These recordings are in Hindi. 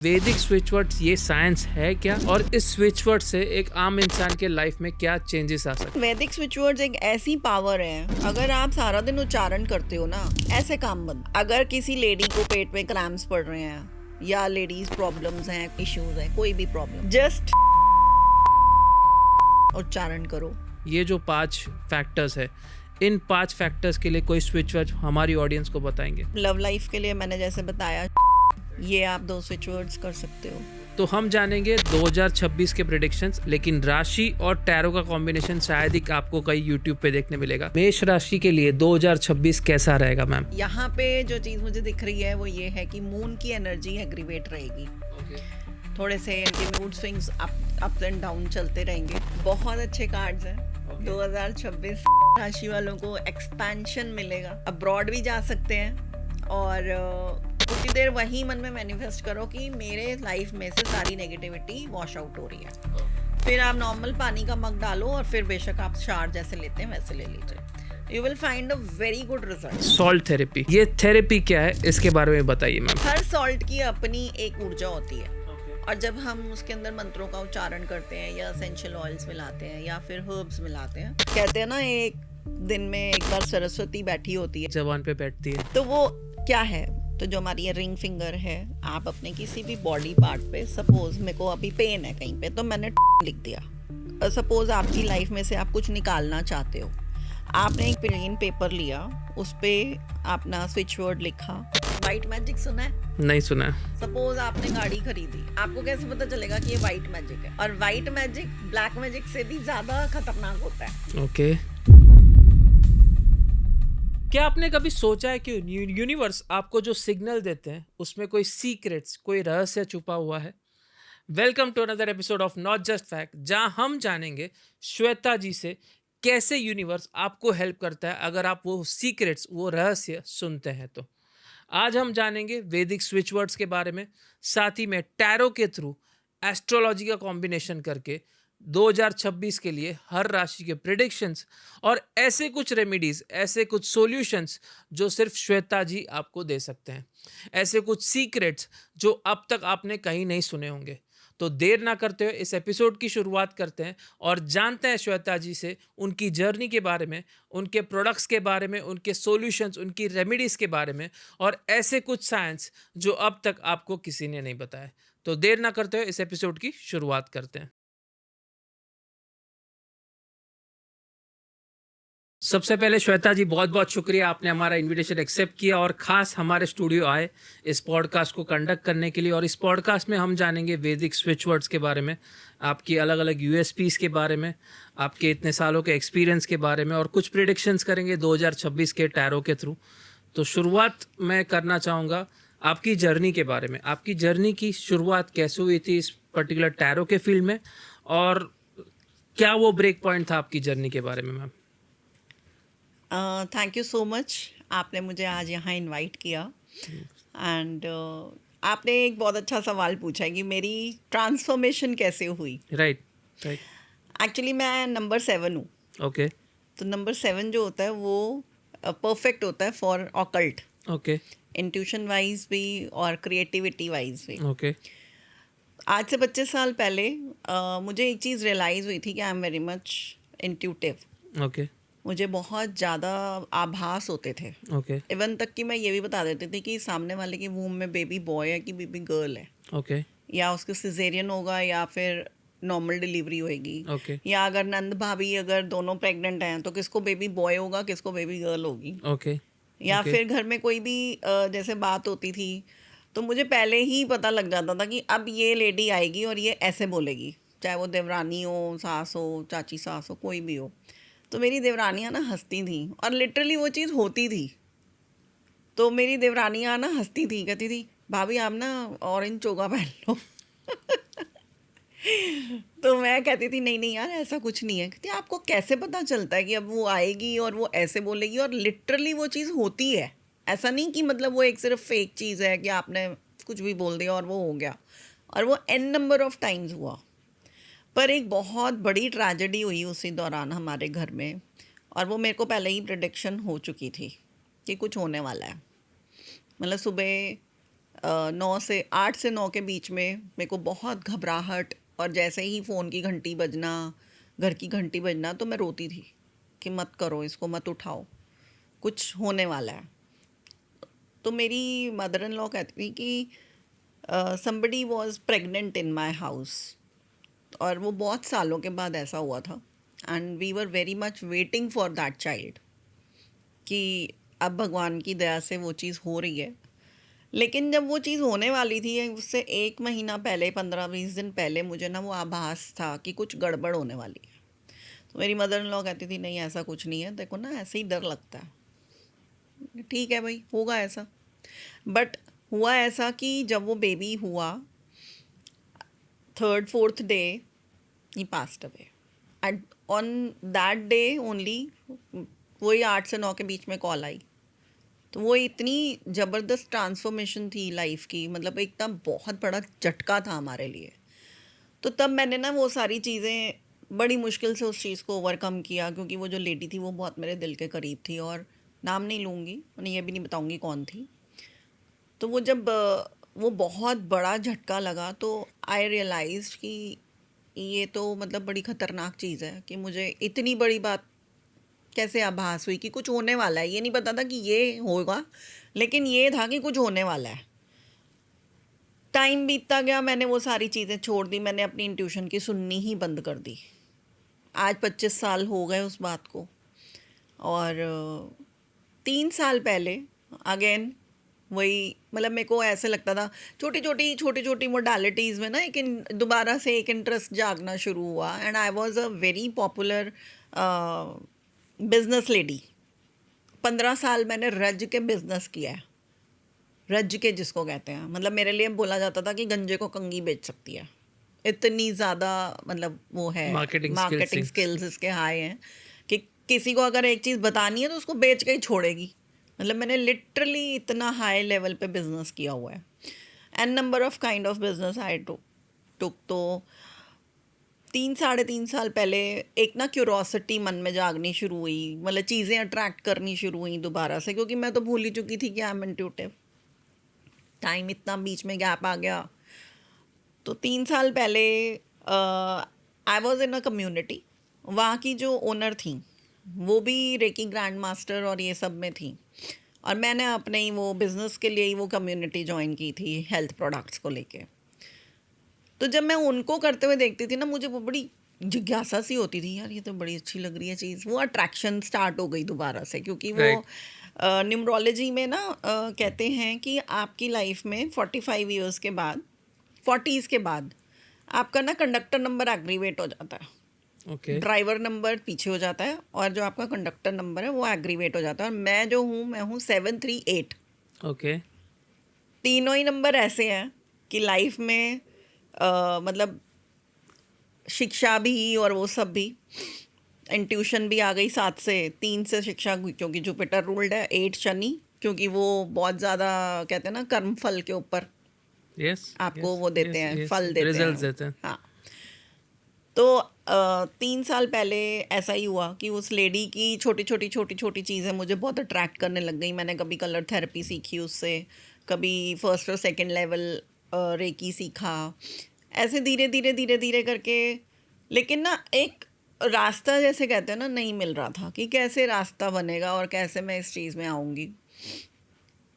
वैदिक स्विच वर्ड्स ये साइंस है क्या, और इस स्विच वर्ड से एक आम इंसान के लाइफ में क्या चेंजेस आ सकते हैं? वैदिक स्विच वर्ड्स एक ऐसी पावर है, अगर आप सारा दिन उच्चारण करते हो ना, ऐसे काम बंद। अगर किसी लेडी को पेट में क्रैम्प्स पड़ रहे हैं या लेडीज प्रॉब्लम्स हैं, इश्यूज हैं, कोई भी प्रॉब्लम, जस्ट उच्चारण करो। ये जो 5 फैक्टर्स है, इन 5 फैक्टर्स के लिए कोई स्विच वर्ड हमारी ऑडियंस को बताएंगे? लव लाइफ के लिए मैंने जैसे बताया, ये आप 2 स्विच वर्ड्स कर सकते हो। तो हम जानेंगे 2026 के प्रेडिक्शंस, लेकिन राशि और टैरो का कॉम्बिनेशन शायद ही आपको कहीं यूट्यूब पे देखने मिलेगा। मेष राशि के लिए 2026 कैसा रहेगा मैम? यहाँ पे जो चीज मुझे दिख रही है वो ये है कि मून की एनर्जी एग्रीवेट रहेगी। थोड़े से mood swings up and down चलते रहेंगे। बहुत अच्छे कार्ड्स हैं। 2026 राशि वालों को एक्सपेंशन मिलेगा, अब्रॉड भी जा सकते हैं, और कुछ देर वही मन में मैनिफेस्ट करो कि मेरे लाइफ में से सारी नेगेटिविटी वॉश आउट हो रही है। फिर आप नॉर्मल पानी का मग डालो और फिर बेशक आप शार जैसे लेते हैं वैसे ले लीजिए। You will find a very good result. Salt therapy, ये थेरेपी क्या है, इसके बारे में बताइए मैम। हर सॉल्ट की अपनी एक ऊर्जा होती है, और जब हम उसके अंदर मंत्रों का उच्चारण करते हैं या एसेंशियल ऑयल्स मिलाते हैं या फिर हर्ब्स मिलाते हैं, कहते हैं ना एक दिन में एक बार सरस्वती बैठी होती है, जबान पे बैठती है। तो वो क्या है, तो जो हमारी ये रिंग फिंगर है, आप अपने किसी भी बॉडी पार्ट पे, सपोज मेरे को अभी पेन है कहीं पे, तो मैंने लिख दिया। सपोज आपकी लाइफ में से आप कुछ निकालना चाहते हो, आपने एक प्लेन पेपर लिया, उस पे अपना स्विच वर्ड लिखा। व्हाइट मैजिक सुना है? नहीं सुना है। सपोज आपने गाड़ी खरीदी, आपको कैसे पता चलेगा कि ये व्हाइट मैजिक है? और व्हाइट मैजिक ब्लैक मैजिक से भी ज्यादा खतरनाक होता है। ओके। क्या आपने कभी सोचा है कि यूनिवर्स आपको जो सिग्नल देते हैं उसमें कोई सीक्रेट्स, कोई रहस्य छुपा हुआ है? Welcome to another episode of not just fact, जहां हम जानेंगे श्वेता जी से कैसे यूनिवर्स आपको हेल्प करता है अगर आप वो सीक्रेट्स, वो रहस्य सुनते हैं। तो आज हम जानेंगे वैदिक स्विच वर्ड्स के बारे में, साथ ही में टैरो के थ्रू एस्ट्रोलॉजी का कॉम्बिनेशन करके 2026 के लिए हर राशि के प्रिडिक्शंस, और ऐसे कुछ रेमेडीज, ऐसे कुछ सॉल्यूशंस जो सिर्फ श्वेता जी आपको दे सकते हैं, ऐसे कुछ सीक्रेट्स जो अब तक आपने कहीं नहीं सुने होंगे। तो देर ना करते हुए इस एपिसोड की शुरुआत करते हैं और जानते हैं श्वेता जी से उनकी जर्नी के बारे में, उनके प्रोडक्ट्स के बारे में, उनके सॉल्यूशंस, उनकी रेमेडीज़ के बारे में, और ऐसे कुछ साइंस जो अब तक आपको किसी ने नहीं बताया। तो देर ना करते हुए इस एपिसोड की शुरुआत करते हैं। सबसे पहले श्वेता जी, बहुत बहुत शुक्रिया, आपने हमारा इनविटेशन एक्सेप्ट किया और ख़ास हमारे स्टूडियो आए इस पॉडकास्ट को कंडक्ट करने के लिए। और इस पॉडकास्ट में हम जानेंगे वैदिक स्विच वर्ड्स के बारे में, आपकी अलग अलग यूएसपीज़ के बारे में, आपके इतने सालों के एक्सपीरियंस के बारे में, और कुछ प्रिडिक्शंस करेंगे 2026 के टैरो के थ्रू। तो शुरुआत मैं करना चाहूँगा आपकी जर्नी के बारे में। आपकी जर्नी की शुरुआत कैसे हुई थी इस पर्टिकुलर टैरो के फील्ड में, और क्या वो ब्रेक पॉइंट था आपकी जर्नी के बारे में ma'am? Thank you so much, आपने मुझे आज यहाँ इनवाइट किया। एंड आपने एक बहुत अच्छा सवाल पूछा है कि मेरी ट्रांसफॉर्मेशन कैसे हुई। राइट। एक्चुअली मैं नंबर 7 हूँ। ओके। तो नंबर 7 जो होता है वो परफेक्ट होता है for occult, okay. Intuition wise भी और क्रिएटिविटी वाइज भी। ओके। आज से 25 साल पहले मुझे एक चीज़ रियलाइज़ हुई थी कि आई am very much intuitive. Okay. मुझे बहुत ज़्यादा आभास होते थे। ओके। इवन तक कि मैं ये भी बता देती थी कि सामने वाले के वूम में बेबी बॉय है कि बेबी गर्ल है, ओके। या उसके सिजेरियन होगा या फिर नॉर्मल डिलीवरी होएगी, ओके। या अगर नंद भाभी अगर दोनों प्रेग्नेंट हैं तो किसको बेबी बॉय होगा, किसको बेबी गर्ल होगी। ओके। या ओके। फिर घर में कोई भी जैसे बात होती थी तो मुझे पहले ही पता लग जाता था कि अब ये लेडी आएगी और ये ऐसे बोलेगी, चाहे वो देवरानी हो, सास हो, चाची सास हो, कोई भी हो। तो मेरी देवरानियाँ ना हंसती थी, और लिटरली वो चीज़ होती थी। तो मेरी देवरानियाँ ना हंसती थी, कहती थी भाभी आप ना ऑरेंज चोगा पहन लो। तो मैं कहती थी नहीं नहीं यार, ऐसा कुछ नहीं है। कहती आपको कैसे पता चलता है कि अब वो आएगी और वो ऐसे बोलेगी, और लिटरली वो चीज़ होती है। ऐसा नहीं कि मतलब वो एक सिर्फ फेक चीज़ है कि आपने कुछ भी बोल दिया और वो हो गया। और वो n नंबर ऑफ टाइम्स हुआ। पर एक बहुत बड़ी ट्रेजेडी हुई उसी दौरान हमारे घर में, और वो मेरे को पहले ही प्रेडिक्शन हो चुकी थी कि कुछ होने वाला है। मतलब सुबह 8 से 9 के बीच में मेरे को बहुत घबराहट, और जैसे ही फ़ोन की घंटी बजना, घर की घंटी बजना, तो मैं रोती थी कि मत करो इसको, मत उठाओ, कुछ होने वाला है। तो मेरी मदर इन लॉ कहती थी कि somebody was pregnant in my house, और वो बहुत सालों के बाद ऐसा हुआ था, and we were very much waiting for that child, कि अब भगवान की दया से वो चीज़ हो रही है। लेकिन जब वो चीज़ होने वाली थी, उससे 1 महीना पहले, 15-20 दिन पहले, मुझे ना वो आभास था कि कुछ गड़बड़ होने वाली है। तो मेरी मदर इन लॉ कहती थी नहीं ऐसा कुछ नहीं है, देखो ना ऐसे ही डर लगता है। ठीक है भाई, होगा ऐसा। बट हुआ ऐसा कि जब वो बेबी हुआ, 3rd-4th day he passed away, and on that day only वही 8 से 9 के बीच में कॉल आई। तो वो इतनी ज़बरदस्त ट्रांसफॉर्मेशन थी लाइफ की, मतलब एकदम बहुत बड़ा झटका था हमारे लिए। तो तब मैंने ना वो सारी चीज़ें बड़ी मुश्किल से उस चीज़ को ओवरकम किया, क्योंकि वो जो लेडी थी वो बहुत मेरे दिल के करीब थी, और नाम नहीं लूँगी, उन्हें ये भी नहीं बताऊँगी कौन थी। तो वो जब वो बहुत बड़ा झटका लगा, तो आई रियलाइज़ कि ये तो मतलब बड़ी ख़तरनाक चीज़ है, कि मुझे इतनी बड़ी बात कैसे आभास हुई कि कुछ होने वाला है। ये नहीं पता था कि ये होगा, लेकिन ये था कि कुछ होने वाला है। टाइम बीतता गया, मैंने वो सारी चीज़ें छोड़ दी, मैंने अपनी इंट्यूशन की सुननी ही बंद कर दी। आज 25 साल हो गए उस बात को, और 3 साल पहले अगेन वही, मतलब मेरे को ऐसे लगता था, छोटी छोटी मोडालिटीज़ में ना दोबारा से एक इंटरेस्ट जागना शुरू हुआ। And I was a very popular business lady. 15 साल मैंने रज के बिजनेस किया है, रज के जिसको कहते हैं, मतलब मेरे लिए बोला जाता था कि गंजे को कंगी बेच सकती है, इतनी ज़्यादा मतलब वो है, मार्केटिंग स्किल्स इसके हाई हैं कि किसी को अगर एक चीज़ बतानी है तो उसको बेच के ही छोड़ेगी। मतलब मैंने लिटरली इतना हाई लेवल पे बिजनेस किया हुआ है, n number of kind of business I took. तो 3-3.5 साल पहले एक ना क्यूरोसिटी मन में जागनी शुरू हुई, मतलब चीज़ें अट्रैक्ट करनी शुरू हुई दोबारा से, क्योंकि मैं तो भूल ही चुकी थी कि आई एम इंट्यूटिव। टाइम इतना बीच में गैप आ गया। तो 3 साल पहले I was in a community, वहाँ की जो ओनर थी वो भी रेकी ग्रैंड मास्टर और ये सब में थी, और मैंने अपने ही वो बिज़नेस के लिए ही वो कम्युनिटी ज्वाइन की थी हेल्थ प्रोडक्ट्स को लेके। तो जब मैं उनको करते हुए देखती थी ना, मुझे वो बड़ी जिज्ञासा सी होती थी, यार ये तो बड़ी अच्छी लग रही है चीज़। वो अट्रैक्शन स्टार्ट हो गई दोबारा से, क्योंकि वो न्यूमरोलॉजी में ना कहते हैं कि आपकी लाइफ में 45 ईयर्स के बाद, 40s के बाद आपका ना कंडक्टर नंबर एग्रीवेट हो जाता है। ड्राइवर नंबर पीछे हो जाता है, और जो आपका कंडक्टर नंबर है वो एग्रीवेट हो जाता है। और मैं जो हूँ, मैं हूँ 738। तीनों ही नंबर ऐसे हैं कि लाइफ में मतलब शिक्षा भी और वो सब भी, इंट्यूशन भी आ गई 7 से, 3 से शिक्षा, क्योंकि जुपिटर रूल्ड है, 8 शनि, क्योंकि वो बहुत ज़्यादा कहते हैं ना कर्म फल के ऊपर आपको वो देते हैं, फल देते हैं। हाँ, तो 3 साल पहले ऐसा ही हुआ कि उस लेडी की छोटी छोटी चीज़ें मुझे बहुत अट्रैक्ट करने लग गई। मैंने कभी कलर थेरेपी सीखी उससे, कभी 1st और 2nd लेवल रेकी सीखा, ऐसे धीरे धीरे करके। लेकिन ना एक रास्ता, जैसे कहते हैं ना, नहीं मिल रहा था कि कैसे रास्ता बनेगा और कैसे मैं इस चीज़ में आऊँगी।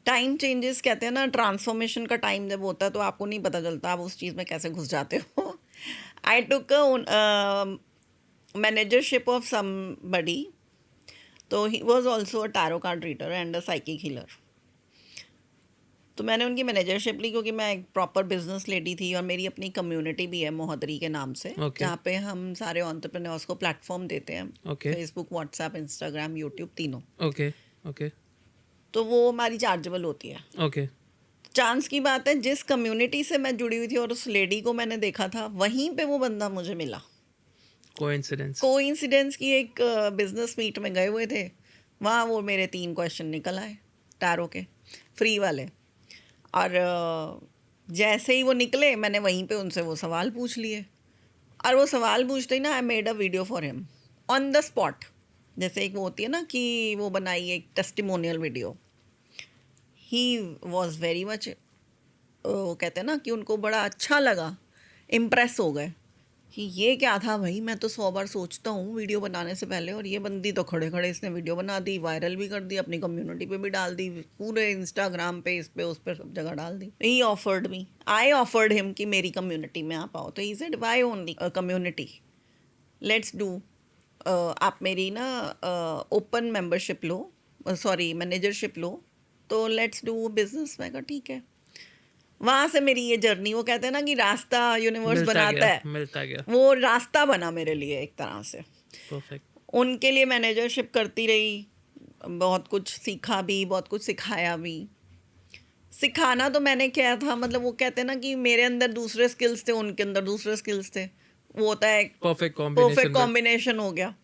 टाइम चेंजेस, कहते हैं ना, ट्रांसफॉर्मेशन का टाइम जब होता है तो आपको नहीं पता चलता आप उस चीज़ में कैसे घुस जाते हो। I took a managership of somebody. तो he was also a tarot card reader and a psychic healer. तो मैंने उनकी मैनेजरशिप ली, क्योंकि मैं एक प्रॉपर बिजनेस लेडी थी, और मेरी अपनी कम्युनिटी भी है मोहदरी के नाम से, जहाँ पे हम सारे एंटरप्रेन्योर्स को प्लेटफॉर्म देते हैं, फेसबुक, व्हाट्सएप, इंस्टाग्राम, यूट्यूब, तीनों। तो वो हमारी चार्जेबल होती है। चांस की बात है, जिस कम्युनिटी से मैं जुड़ी हुई थी और उस लेडी को मैंने देखा था, वहीं पे वो बंदा मुझे मिला। कोइंसिडेंस की एक बिजनेस मीट में गए हुए थे, वहाँ वो मेरे 3 क्वेश्चन निकल आए टैरो के, फ्री वाले। और जैसे ही वो निकले, मैंने वहीं पे उनसे वो सवाल पूछ लिए, और वो सवाल पूछते ही ना, I made a video for him on the spot. जैसे एक वो होती है ना कि वो बनाई एक testimonial video. He was very much वो कहते हैं ना कि उनको बड़ा अच्छा लगा, इम्प्रेस हो गए कि ये क्या था भाई, मैं तो 100 बार सोचता हूँ वीडियो बनाने से पहले, और ये बंदी तो खड़े खड़े इसने वीडियो बना दी, वायरल भी कर दी, अपनी कम्युनिटी पे भी डाल दी, पूरे इंस्टाग्राम पे, इस पे उस पे सब जगह डाल दी. He offered me, I offered him कि मेरी कम्युनिटी में आप आओ. तो he said why only community, let's do, आप मेरी ना ओपन मेंबरशिप लो, सॉरी मैनेजरशिप लो, तो लेट्स डू बिजनेस. मैं कहा ठीक है. वहाँ से मेरी ये जर्नी, वो कहते हैं ना कि रास्ता यूनिवर्स बनाता है, मिलता गया. वो रास्ता बना मेरे लिए एक तरह से. परफेक्ट. उनके लिए मैनेजरशिप करती रही, बहुत कुछ सीखा भी, बहुत कुछ सिखाया भी. सिखाना तो मैंने क्या था, मतलब वो कहते हैं ना कि मेरे अंदर दूसरे स्किल्स थे, उनके अंदर दूसरे स्किल्स थे, वो होता है परफेक्ट कॉम्बिनेशन हो गया.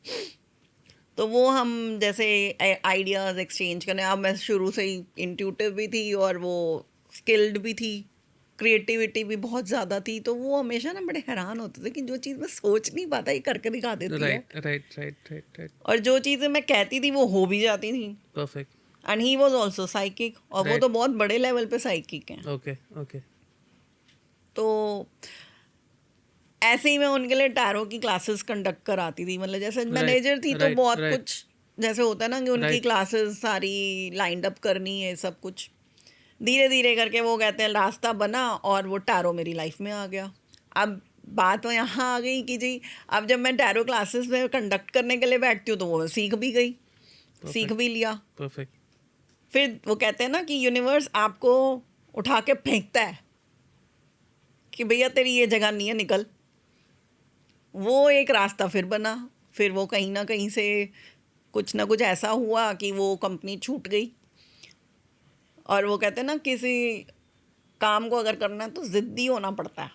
तो वो हम जैसे आइडियाज एक्सचेंज करने, अब मैं शुरू से ही इंट्यूटिव भी थी और वो स्किल्ड भी थी, क्रिएटिविटी भी बहुत ज़्यादा थी. तो वो हमेशा ना बड़े हैरान होते थे कि जो चीज़ मैं सोच नहीं पाता ये करके दिखा देती है. राइट. और जो चीज़ें मैं कहती थी वो हो भी जाती थी. Perfect. And he was also psychic, और वो Right. तो बहुत बड़े लेवल पे साइकिक हैं. ओके. तो ऐसे ही मैं उनके लिए टैरो की क्लासेस कंडक्ट कराती थी. मतलब जैसे मैनेजर थी तो बहुत कुछ जैसे होता है ना कि उनकी क्लासेस सारी लाइंड अप करनी है, सब कुछ धीरे धीरे करके वो कहते हैं रास्ता बना, और वो टैरो मेरी लाइफ में आ गया. अब बात तो यहाँ आ गई कि जी अब जब मैं टैरो क्लासेस में कंडक्ट करने के लिए बैठती हूँ तो वो सीख भी गई, सीख भी लिया. परफेक्ट. फिर वो कहते हैं ना कि यूनिवर्स आपको उठा के फेंकता है कि भैया तेरी ये जगह नहीं है, निकल. वो एक रास्ता फिर बना. फिर वो कहीं ना कहीं से कुछ ना कुछ ऐसा हुआ कि वो कंपनी छूट गई. और वो कहते हैं ना किसी काम को अगर करना है तो ज़िद्दी होना पड़ता है.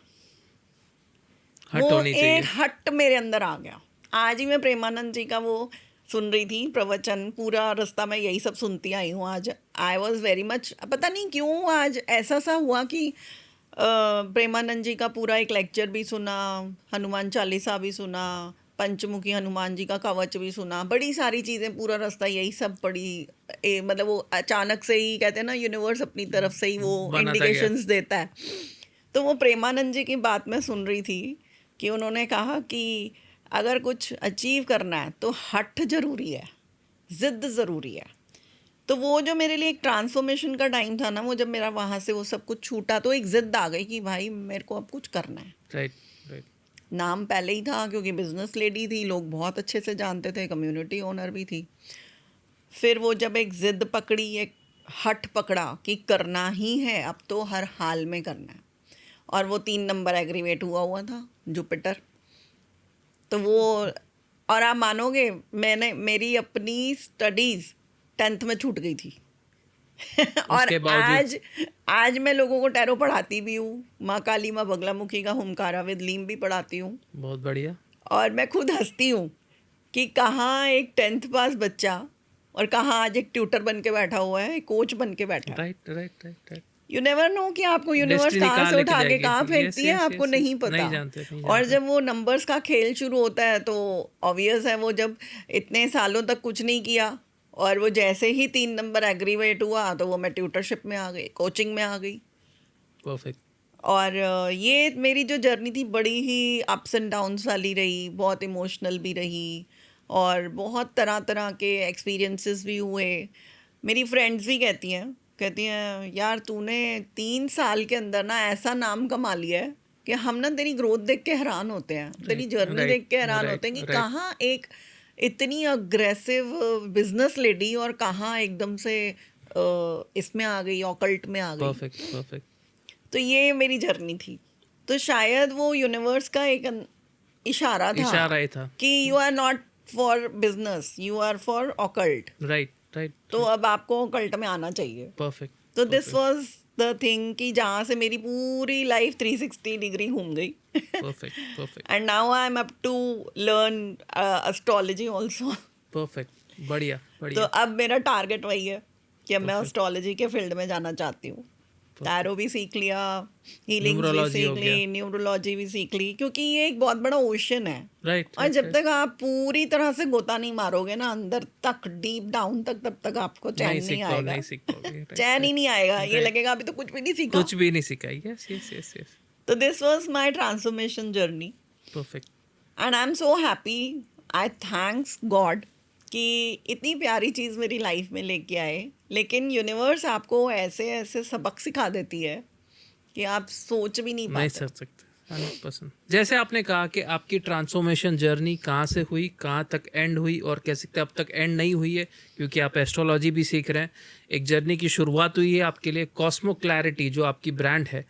वो एक हट मेरे अंदर आ गया. आज ही मैं प्रेमानंद जी का वो सुन रही थी प्रवचन, पूरा रास्ता मैं यही सब सुनती आई हूँ. आज आई वॉज वेरी मच, पता नहीं क्यों आज ऐसा सा हुआ कि प्रेमानंद जी का पूरा एक लेक्चर भी सुना, हनुमान चालीसा भी सुना, पंचमुखी हनुमान जी का कवच भी सुना, बड़ी सारी चीज़ें, पूरा रास्ता यही सब पढ़ी. मतलब वो अचानक से ही कहते हैं ना यूनिवर्स अपनी तरफ से ही वो इंडिकेशंस देता है. तो वो प्रेमानंद जी की बात मैं सुन रही थी कि उन्होंने कहा कि अगर कुछ अचीव करना है तो हट ज़रूरी है, ज़िद्द ज़रूरी है. तो वो जो मेरे लिए एक ट्रांसफॉर्मेशन का टाइम था ना, वो जब मेरा वहाँ से वो सब कुछ छूटा तो एक ज़िद्द आ गई कि भाई मेरे को अब कुछ करना है. राइट. नाम पहले ही था क्योंकि बिजनेस लेडी थी, लोग बहुत अच्छे से जानते थे, कम्युनिटी ओनर भी थी. फिर वो जब एक ज़िद्द पकड़ी, एक हट पकड़ा कि करना ही है, अब तो हर हाल में करना है. और वो 3 नंबर एग्रीवेट हुआ था, जुपिटर. तो वो, और आप मानोगे मैंने मेरी अपनी स्टडीज़ 10th में छूट गई थी. और आज मैं लोगों को टैरो पढ़ाती भी हूँ. माँ काली, माँ बगलामुखी का हुमकारा विद लीम भी पढ़ाती हूँ. बहुत बढ़िया. और मैं खुद हंसती हूँ कि कहाँ एक 10th पास बच्चा और कहाँ आज एक ट्यूटर बन के बैठा हुआ है, एक कोच बन के बैठा है. राइट. यू नेवर नो कि आपको यूनिवर्स कहाँ से उठा के कहाँ फेंकती है, आपको नहीं पता. और जब वो नंबर्स का खेल शुरू होता है तो ऑब्वियस है, वो जब इतने सालों तक कुछ नहीं किया और वो जैसे ही 3 नंबर एग्रीवेट हुआ तो वो मैं ट्यूटरशिप में आ गई, कोचिंग में आ गई. परफेक्ट. और ये मेरी जो जर्नी थी बड़ी ही अप्स एंड डाउन्स वाली रही, बहुत इमोशनल भी रही, और बहुत तरह तरह के एक्सपीरियंसेस भी हुए. मेरी फ्रेंड्स भी कहती हैं यार तूने 3 साल के अंदर ना ऐसा नाम कमा लिया है कि हम ना तेरी ग्रोथ देख के हैरान होते हैं, तेरी जर्नी देख के हैरान होते हैं कि कहाँ एक इतनी अग्रेसिव बिजनेस लेडी और कहाँ एकदम से इसमें आ गई, ऑकल्ट में आ गई. परफेक्ट. तो ये मेरी जर्नी थी. तो शायद वो यूनिवर्स का एक इशारा था कि you are not for business, you are for occult. Right. तो अब आपको ऑकल्ट में आना चाहिए. परफेक्ट. तो दिस वाज द थिंग कि जहाँ से मेरी पूरी लाइफ 360 डिग्री घूम गई. Perfect. And now I am up to learn astrology also. Perfect. बढ़िया. तो अब मेरा टारगेट वही है कि अब मैं एस्ट्रोलॉजी के फील्ड में जाना चाहती हूँ. टैरो भी सीख लिया, हीलिंग भी Numerology सीख हो गया। ली, न्यूमरोलॉजी भी सीख ली, क्योंकि ये एक बहुत बड़ा ओशन है। राइट और जब तक आप पूरी तरह से गोता नहीं मारोगे ना अंदर तक, डीप डाउन तक, तब तक आपको चैन नहीं आएगा। नहीं सीख पाओगे right, चैन ही right, नहीं आएगा, ये right. लगेगा अभी तो कुछ भी नहीं सीखा। कुछ भी नहीं सीखा। यस यस यस यस तो this was my transformation journey perfect. And I am so happy, I thanks God कि इतनी प्यारी चीज़ मेरी लाइफ में लेके आए। लेकिन यूनिवर्स आपको ऐसे ऐसे सबक सिखा देती है कि आप सोच भी नहीं नहीं पाते। कर सकते 100%। जैसे आपने कहा कि आपकी ट्रांसफॉर्मेशन जर्नी कहाँ से हुई, कहाँ तक एंड हुई, और कह सकते अब तक एंड नहीं हुई है क्योंकि आप एस्ट्रोलॉजी भी सीख रहे हैं। एक जर्नी की शुरुआत हुई है आपके लिए। कॉस्मो क्लैरिटी जो आपकी ब्रांड है,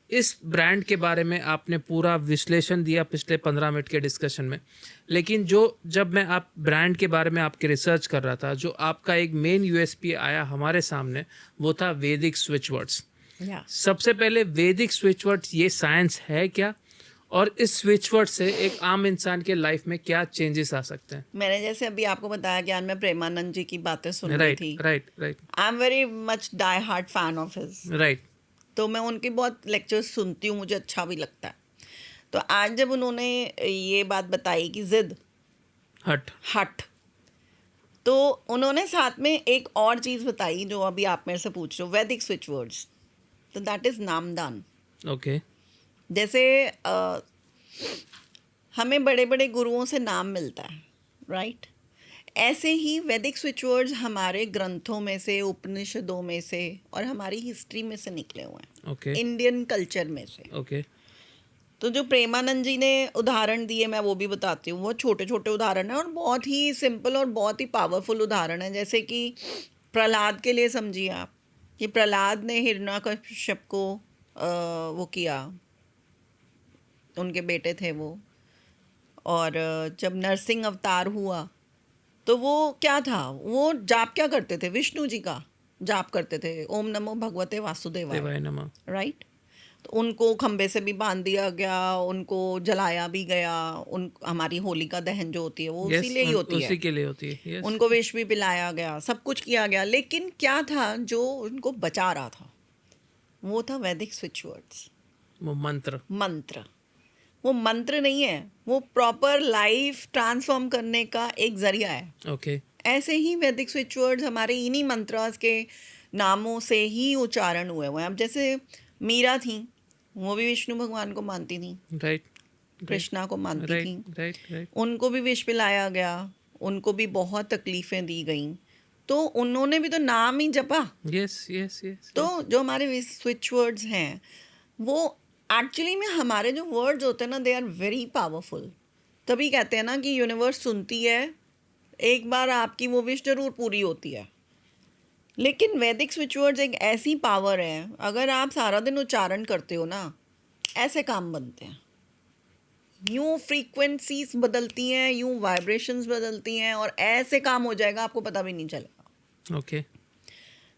इस ब्रांड के बारे में आपने पूरा विश्लेषण दिया पिछले 15 मिनट के डिस्कशन में। लेकिन जब मैं आप ब्रांड के बारे में आपके रिसर्च कर रहा था, जो आपका एक मेन यूएसपी आया हमारे सामने, वो था वैदिक स्विच वर्ड्स। या सबसे पहले वैदिक स्विच वर्ड्स ये साइंस है क्या, और इस स्विच वर्ड से एक आम इंसान के लाइफ में क्या चेंजेस आ सकते हैं? मैंने जैसे अभी आपको बताया कि आज मैं प्रेमानंद जी की बातें सुन रही राइट थी। Right right I am very much die hard fan of his. Right तो मैं उनकी बहुत लेक्चर्स सुनती हूँ, मुझे अच्छा भी लगता है। तो आज जब उन्होंने ये बात बताई कि जिद हट, तो उन्होंने साथ में एक और चीज़ बताई जो अभी आप मेरे से पूछ रहे हो, वैदिक स्विच वर्ड्स। तो दैट इज़ नामदान। ओके जैसे हमें बड़े बड़े गुरुओं से नाम मिलता है, राइट? ऐसे ही वैदिक स्विच वर्ड्स हमारे ग्रंथों में से, उपनिषदों में से और हमारी हिस्ट्री में से निकले हुए हैं, ओके इंडियन कल्चर में से। ओके तो जो प्रेमानंद जी ने उदाहरण दिए मैं वो भी बताती हूँ। वो छोटे छोटे उदाहरण हैं और बहुत ही सिंपल और बहुत ही पावरफुल उदाहरण है। जैसे कि प्रहलाद के लिए समझिए आप कि प्रहलाद ने हिरण्यकश्यप को वो किया, उनके बेटे थे वो। और जब नरसिंह अवतार हुआ तो वो क्या था, वो जाप क्या करते थे, विष्णु जी का जाप करते थे, ओम नमो भगवते वासुदेवाय, देवाय नमः। राइट? तो उनको खंबे से भी बांध दिया गया, उनको जलाया भी गया। हमारी होलिका दहन जो होती है वो Yes, उसी लिए ही होती उसी है। के लिए होती है। Yes. उनको विष भी पिलाया गया, सब कुछ किया गया। लेकिन क्या था जो उनको बचा रहा था, वो था वैदिक स्विच वर्ड्स, वो मंत्र। मंत्र। वो मंत्र नहीं है, वो प्रॉपर लाइफ ट्रांसफॉर्म करने का एक जरिया है। ओके ऐसे ही वैदिक स्विच वर्ड्स हमारे इन्हीं मंत्रास के नामों से ही उच्चारण हुए हुए हैं। अब जैसे मीरा थी, वो भी विष्णु भगवान को मानती थी, राइट कृष्णा को मानती थी। राइट राइट राइट उनको भी विष पिलाया गया, उनको भी बहुत तकलीफें दी गईं, तो उन्होंने भी तो नाम ही जपा। यस यस यस तो जो हमारे स्विच वर्ड्स हैं वो एक्चुअली में हमारे जो वर्ड्स होते हैं ना, दे आर वेरी पावरफुल। तभी कहते हैं ना कि यूनिवर्स सुनती है, एक बार आपकी वो विश जरूर पूरी होती है। लेकिन वैदिक स्विच वर्ड्स एक ऐसी पावर है, अगर आप सारा दिन उच्चारण करते हो ना, ऐसे काम बनते हैं। यूँ फ्रीक्वेंसीज बदलती हैं, यूँ वाइब्रेशंस बदलती हैं और ऐसे काम हो जाएगा आपको पता भी नहीं चलेगा। ओके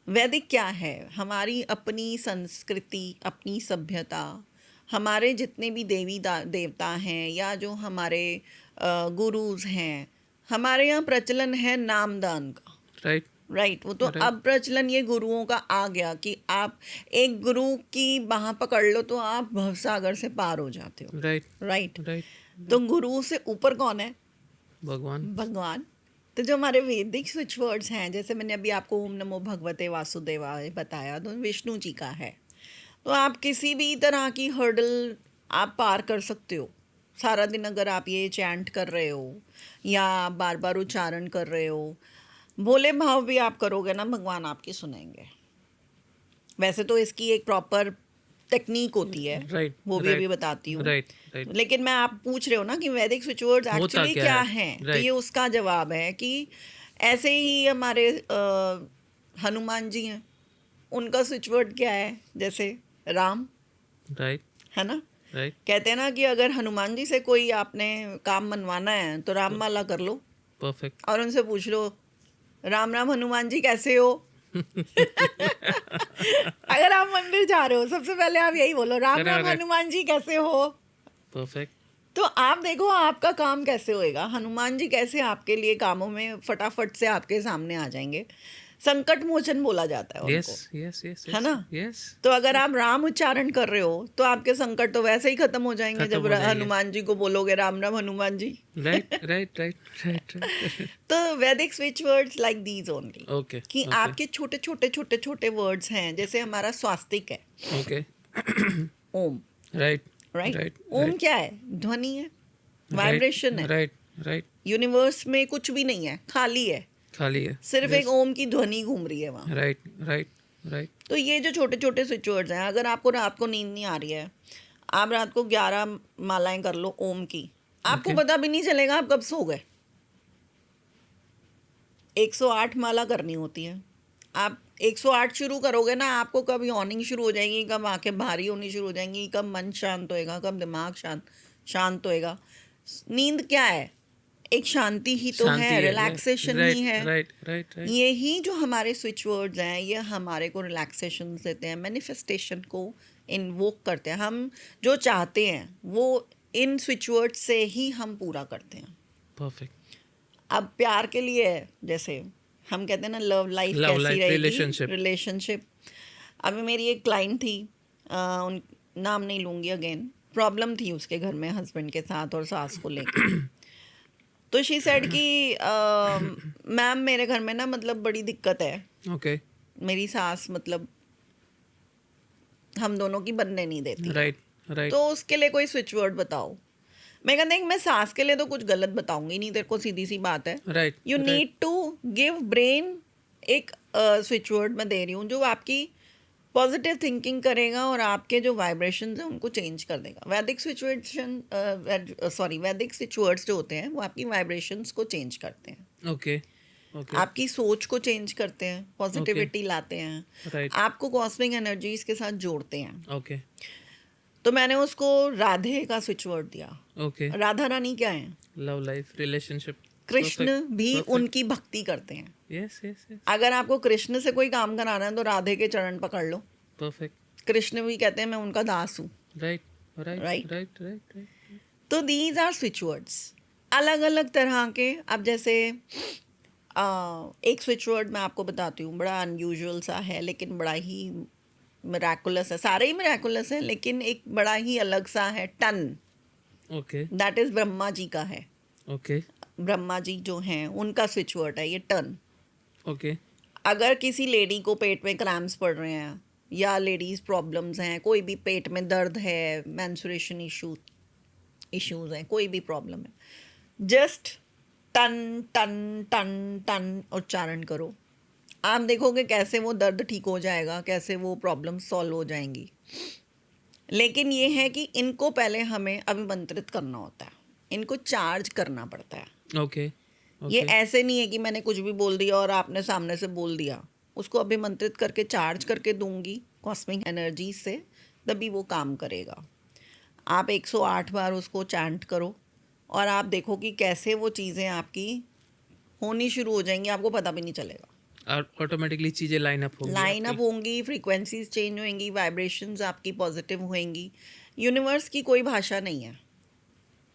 वैदिक क्या है? हमारी अपनी संस्कृति, अपनी सभ्यता, हमारे जितने भी देवी देवता हैं या जो हमारे गुरुज हैं, हमारे यहाँ प्रचलन है नामदान का, राइट राइट? वो तो Right. अब प्रचलन ये गुरुओं का आ गया कि आप एक गुरु की बाह पकड़ लो तो आप भवसागर से पार हो जाते हो, राइट राइट? राइट तो गुरु से ऊपर कौन है? भगवान। भगवान। तो जो हमारे वैदिक स्विच वर्ड्स हैं, जैसे मैंने अभी आपको ओम नमो भगवते वासुदेवाय बताया, तो विष्णु जी का है। तो आप किसी भी तरह की हर्डल आप पार कर सकते हो। सारा दिन अगर आप ये चैंट कर रहे हो या बार बार उच्चारण कर रहे हो, भोले भाव भी आप करोगे ना, भगवान आपकी सुनेंगे। वैसे तो इसकी एक प्रॉपर टेक्निक होती है, राइट वो भी अभी बताती हूँ। राइट राइट लेकिन मैं आप पूछ रहे हो ना कि वैदिक स्विच वर्ड्स होता एक्चुअली क्या क्या है? हैं, तो Right. ये उसका जवाब है कि ऐसे ही हमारे हनुमान जी हैं, उनका स्विच वर्ड क्या है? जैसे राम, राइट है ना? राइट कहते हैं ना कि अगर हनुमान जी से कोई आपने काम मनवाना है तो राम माला कर लो परफेक्ट और उनसे पूछ लो, राम राम हनुमान जी कैसे हो? अगर आप मंदिर जा रहे हो, सबसे पहले आप यही बोलो, राम राम Correct. हनुमान जी कैसे हो? परफेक्ट तो आप देखो आपका काम कैसे होएगा, हनुमान जी कैसे आपके लिए कामों में फटाफट से आपके सामने आ जाएंगे। संकट मोचन बोला जाता है यस उनको, यस यस है ना? यस तो अगर आप राम उच्चारण कर रहे हो तो आपके संकट तो वैसे ही खत्म हो जाएंगे खत्म जब हो जाएंगे। हनुमान जी को बोलोगे Ram Ram Hanuman ji. Right right right right right तो Vedic switch words like these only, okay कि आपके छोटे छोटे छोटे छोटे वर्ड्स हैं, जैसे हमारा स्वास्तिक है ओके ओम, राइट राइट? राइट ओम क्या है? ध्वनि है, वाइब्रेशन है। राइट राइट यूनिवर्स में कुछ भी नहीं है, खाली है, खाली है सिर्फ एक ओम की ध्वनि घूम रही है वहाँ। राइट राइट राइट तो ये जो छोटे छोटे स्विच वर्ड्स हैं, अगर आपको रात को नींद नहीं आ रही है, आप रात को 11 मालाएं कर लो ओम की, आपको Okay. पता भी नहीं चलेगा आप कब सो गए। 108 माला करनी होती है। आप 108 शुरू करोगे ना, आपको कब यॉर्निंग शुरू हो जाएगी, कब आंखें भारी होनी शुरू हो जाएंगी, कब मन शांत होएगा, कब दिमाग शांत होएगा। नींद क्या है? एक शांति ही तो है, रिलैक्सेशन ही है। राइट राइट राइट यही जो हमारे स्विच वर्ड्स हैं, ये हमारे को रिलैक्सेशन देते हैं, मैनिफेस्टेशन को इन्वोक करते हैं। हम जो चाहते हैं वो इन स्विच वर्ड्स से ही हम पूरा करते हैं। परफेक्ट अब प्यार के लिए है, जैसे हम कहते हैं ना लव लाइफ Love कैसी life, रहेगी, relationship. रिलेशनशिप। अभी मेरी एक क्लाइंट थी, उन नाम नहीं लूँगी अगेन, प्रॉब्लम थी उसके घर में हस्बैंड के साथ और सास को लेके। तो शी सेड कि मैम मेरे घर में ना मतलब बड़ी दिक्कत है, ओके मेरी सास मतलब हम दोनों की बनने नहीं देती। राइट राइट तो उसके लिए कोई स्विच वर्ड बताओ। मैं कहते हैं मैं सास के लिए तो कुछ गलत बताऊंगी नहीं, तेरे को सीधी सी बात है। Right you need to give brain एक स्विच वर्ड मैं दे रही हूँ जो आपकी पॉजिटिव थिंकिंग करेगा और आपके जो वाइब्रेशंस हैं उनको चेंज कर देगा। वैदिक वैदिक स्विच वर्ड्स जो होते हैं वो आपकी वाइब्रेशंस को चेंज करते हैं, ओके ओके आपकी सोच को चेंज करते हैं, पॉजिटिविटी लाते हैं, राइट आपको कॉस्मिक एनर्जीज के साथ जोड़ते हैं। ओके तो मैंने उसको राधे का स्विच वर्ड दिया। ओके राधा रानी क्या है? लव लाइफ रिलेशनशिप कृष्ण भी उनकी भक्ति करते हैं। यस यस यस अगर आपको कृष्ण से कोई काम कराना है तो राधे के चरण पकड़ लो। परफेक्ट कृष्ण भी कहते हैं मैं उनका दास हूँ। Right right Right? Right right right तो दीज आर स्विच वर्ड्स अलग अलग तरह के। अब जैसे एक स्विच वर्ड मैं आपको बताती हूँ, बड़ा अनयूजुअल सा है लेकिन बड़ा ही मिराकुलस है। सारे ही मिराकुलस है लेकिन एक बड़ा ही अलग सा है, टन। Okay that is Brahma ji का है। ओके ब्रह्मा जी जो हैं उनका स्विच वर्ड है ये टन। ओके अगर किसी लेडी को पेट में क्रैम्प्स पड़ रहे हैं या लेडीज प्रॉब्लम्स हैं, कोई भी पेट में दर्द है, मेंस्ट्रुएशन इश्यूज हैं, कोई भी प्रॉब्लम है, जस्ट टन टन टन टन उच्चारण करो। आप देखोगे कैसे वो दर्द ठीक हो जाएगा, कैसे वो प्रॉब्लम सॉल्व हो जाएंगी। लेकिन ये है कि इनको पहले हमें अभिमंत्रित करना होता है, इनको चार्ज करना पड़ता है। ओके ये ऐसे नहीं है कि मैंने कुछ भी बोल दिया और आपने सामने से बोल दिया। उसको अभिमंत्रित करके चार्ज करके दूंगी कॉस्मिक एनर्जी से, तभी वो काम करेगा। आप 108 बार उसको चैंट करो और आप देखो कि कैसे वो चीज़ें आपकी होनी शुरू हो जाएंगी, आपको पता भी नहीं चलेगा। ऑटोमेटिकली चीजें लाइन अप होंगी लाइन अप आपकी। होंगी, फ्रीक्वेंसीज चेंज होंगी, वाइब्रेशंस आपकी पॉजिटिव होंगी। यूनिवर्स की कोई भाषा नहीं है।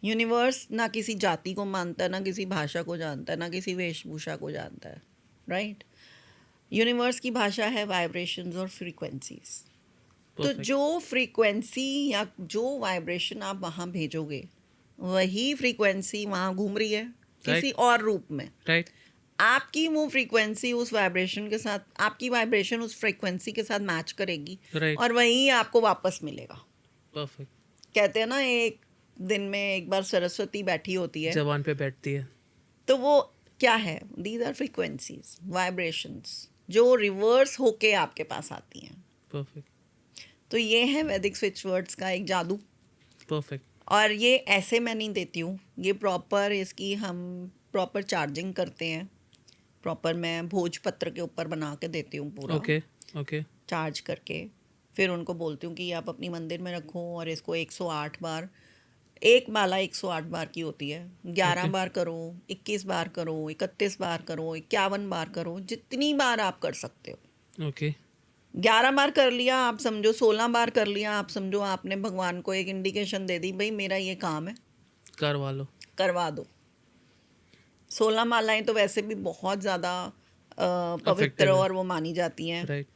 यूनिवर्स ना किसी जाति को मानता है, ना किसी भाषा को जानता है, ना किसी वेशभूषा को जानता है, राइट? यूनिवर्स की भाषा है वाइब्रेशंस और फ्रीक्वेंसीज। तो Perfect. जो फ्रीक्वेंसी या जो वाइब्रेशन आप वहाँ भेजोगे वही फ्रीक्वेंसी वहाँ घूम रही है किसी और रूप में। राइट आपकी वो फ्रीक्वेंसी उस वाइब्रेशन के साथ, आपकी वाइब्रेशन उस फ्रीक्वेंसी के साथ मैच करेगी Right. और वही आपको वापस मिलेगा। परफेक्ट कहते हैं ना एक दिन में एक बार सरस्वती बैठी होती है, जबान पे बैठती है। तो वो क्या है? दीज आर फ्रीक्वेंसीज, वाइब्रेशंस जो रिवर्स होके आपके पास आती हैं। परफेक्ट तो ये है वैदिक स्विच वर्ड्स का एक जादू। परफेक्ट और ये ऐसे मैं नहीं देती हूँ, ये प्रॉपर इसकी हम प्रॉपर चार्जिंग करते हैं। प्रॉपर मैं भोजपत्र के ऊपर बना के देती हूँ पूरा ओके ओके चार्ज करके। फिर उनको बोलती हूँ कि आप अपनी मंदिर में रखो और इसको 108 बार, एक माला 108 बार की होती है, 11 Okay. बार करो, 21 बार करो, 31 बार करो, 51 बार करो, जितनी बार आप कर सकते हो। ओके 11 बार कर लिया आप समझो, 16 बार कर लिया आप समझो, आपने भगवान को एक इंडिकेशन दे दी, भाई मेरा ये काम है, करवा लो। करवा दो। 16 मालाएं तो वैसे भी बहुत ज़्यादा पवित्र Effective है। और वो मानी जाती हैं। राइट।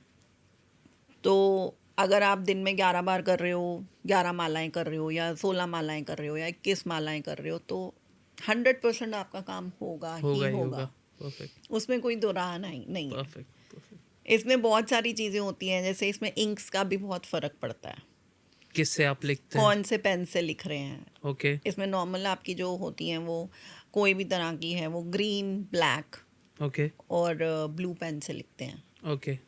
तो अगर आप दिन में 11 बार कर रहे हो, 11 मालाएं कर रहे हो, या 16 मालाएं कर रहे हो, या 21 मालाएं कर रहे हो, तो 100% आपका काम होगा ही होगा ही होगा। होगा। परफेक्ट उसमें कोई दो राह नहीं है। Perfect perfect. इसमें बहुत सारी चीज़ें होती हैं, जैसे इसमें इंक्स का भी बहुत फ़र्क पड़ता है, किससे आप लिखते हैं? कौन से पेन से लिख रहे हैं। ओके इसमें नॉर्मल आपकी जो होती हैं वो कोई भी तरह की है, वो ग्रीन, ब्लैक ओके और ब्लू पेन से लिखते हैं। ओके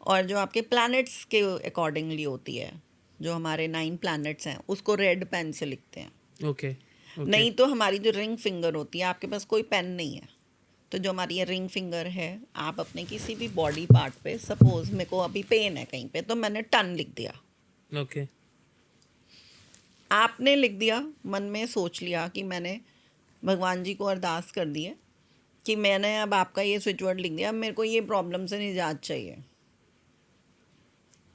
और जो आपके प्लैनेट्स के अकॉर्डिंगली होती है, जो हमारे 9 प्लैनेट्स हैं, उसको रेड पेन से लिखते हैं। ओके नहीं तो हमारी जो रिंग फिंगर होती है, आपके पास कोई पेन नहीं है, तो जो हमारी ये रिंग फिंगर है, आप अपने किसी भी बॉडी पार्ट पे, सपोज मेरे को अभी पेन है कहीं पे, तो मैंने टन लिख दिया। ओके आपने लिख दिया, मन में सोच लिया कि मैंने भगवान जी को अरदास कर दी है कि मैंने अब आपका ये स्विच वर्ड लिख दिया, अब मेरे को ये प्रॉब्लम से निजात चाहिए,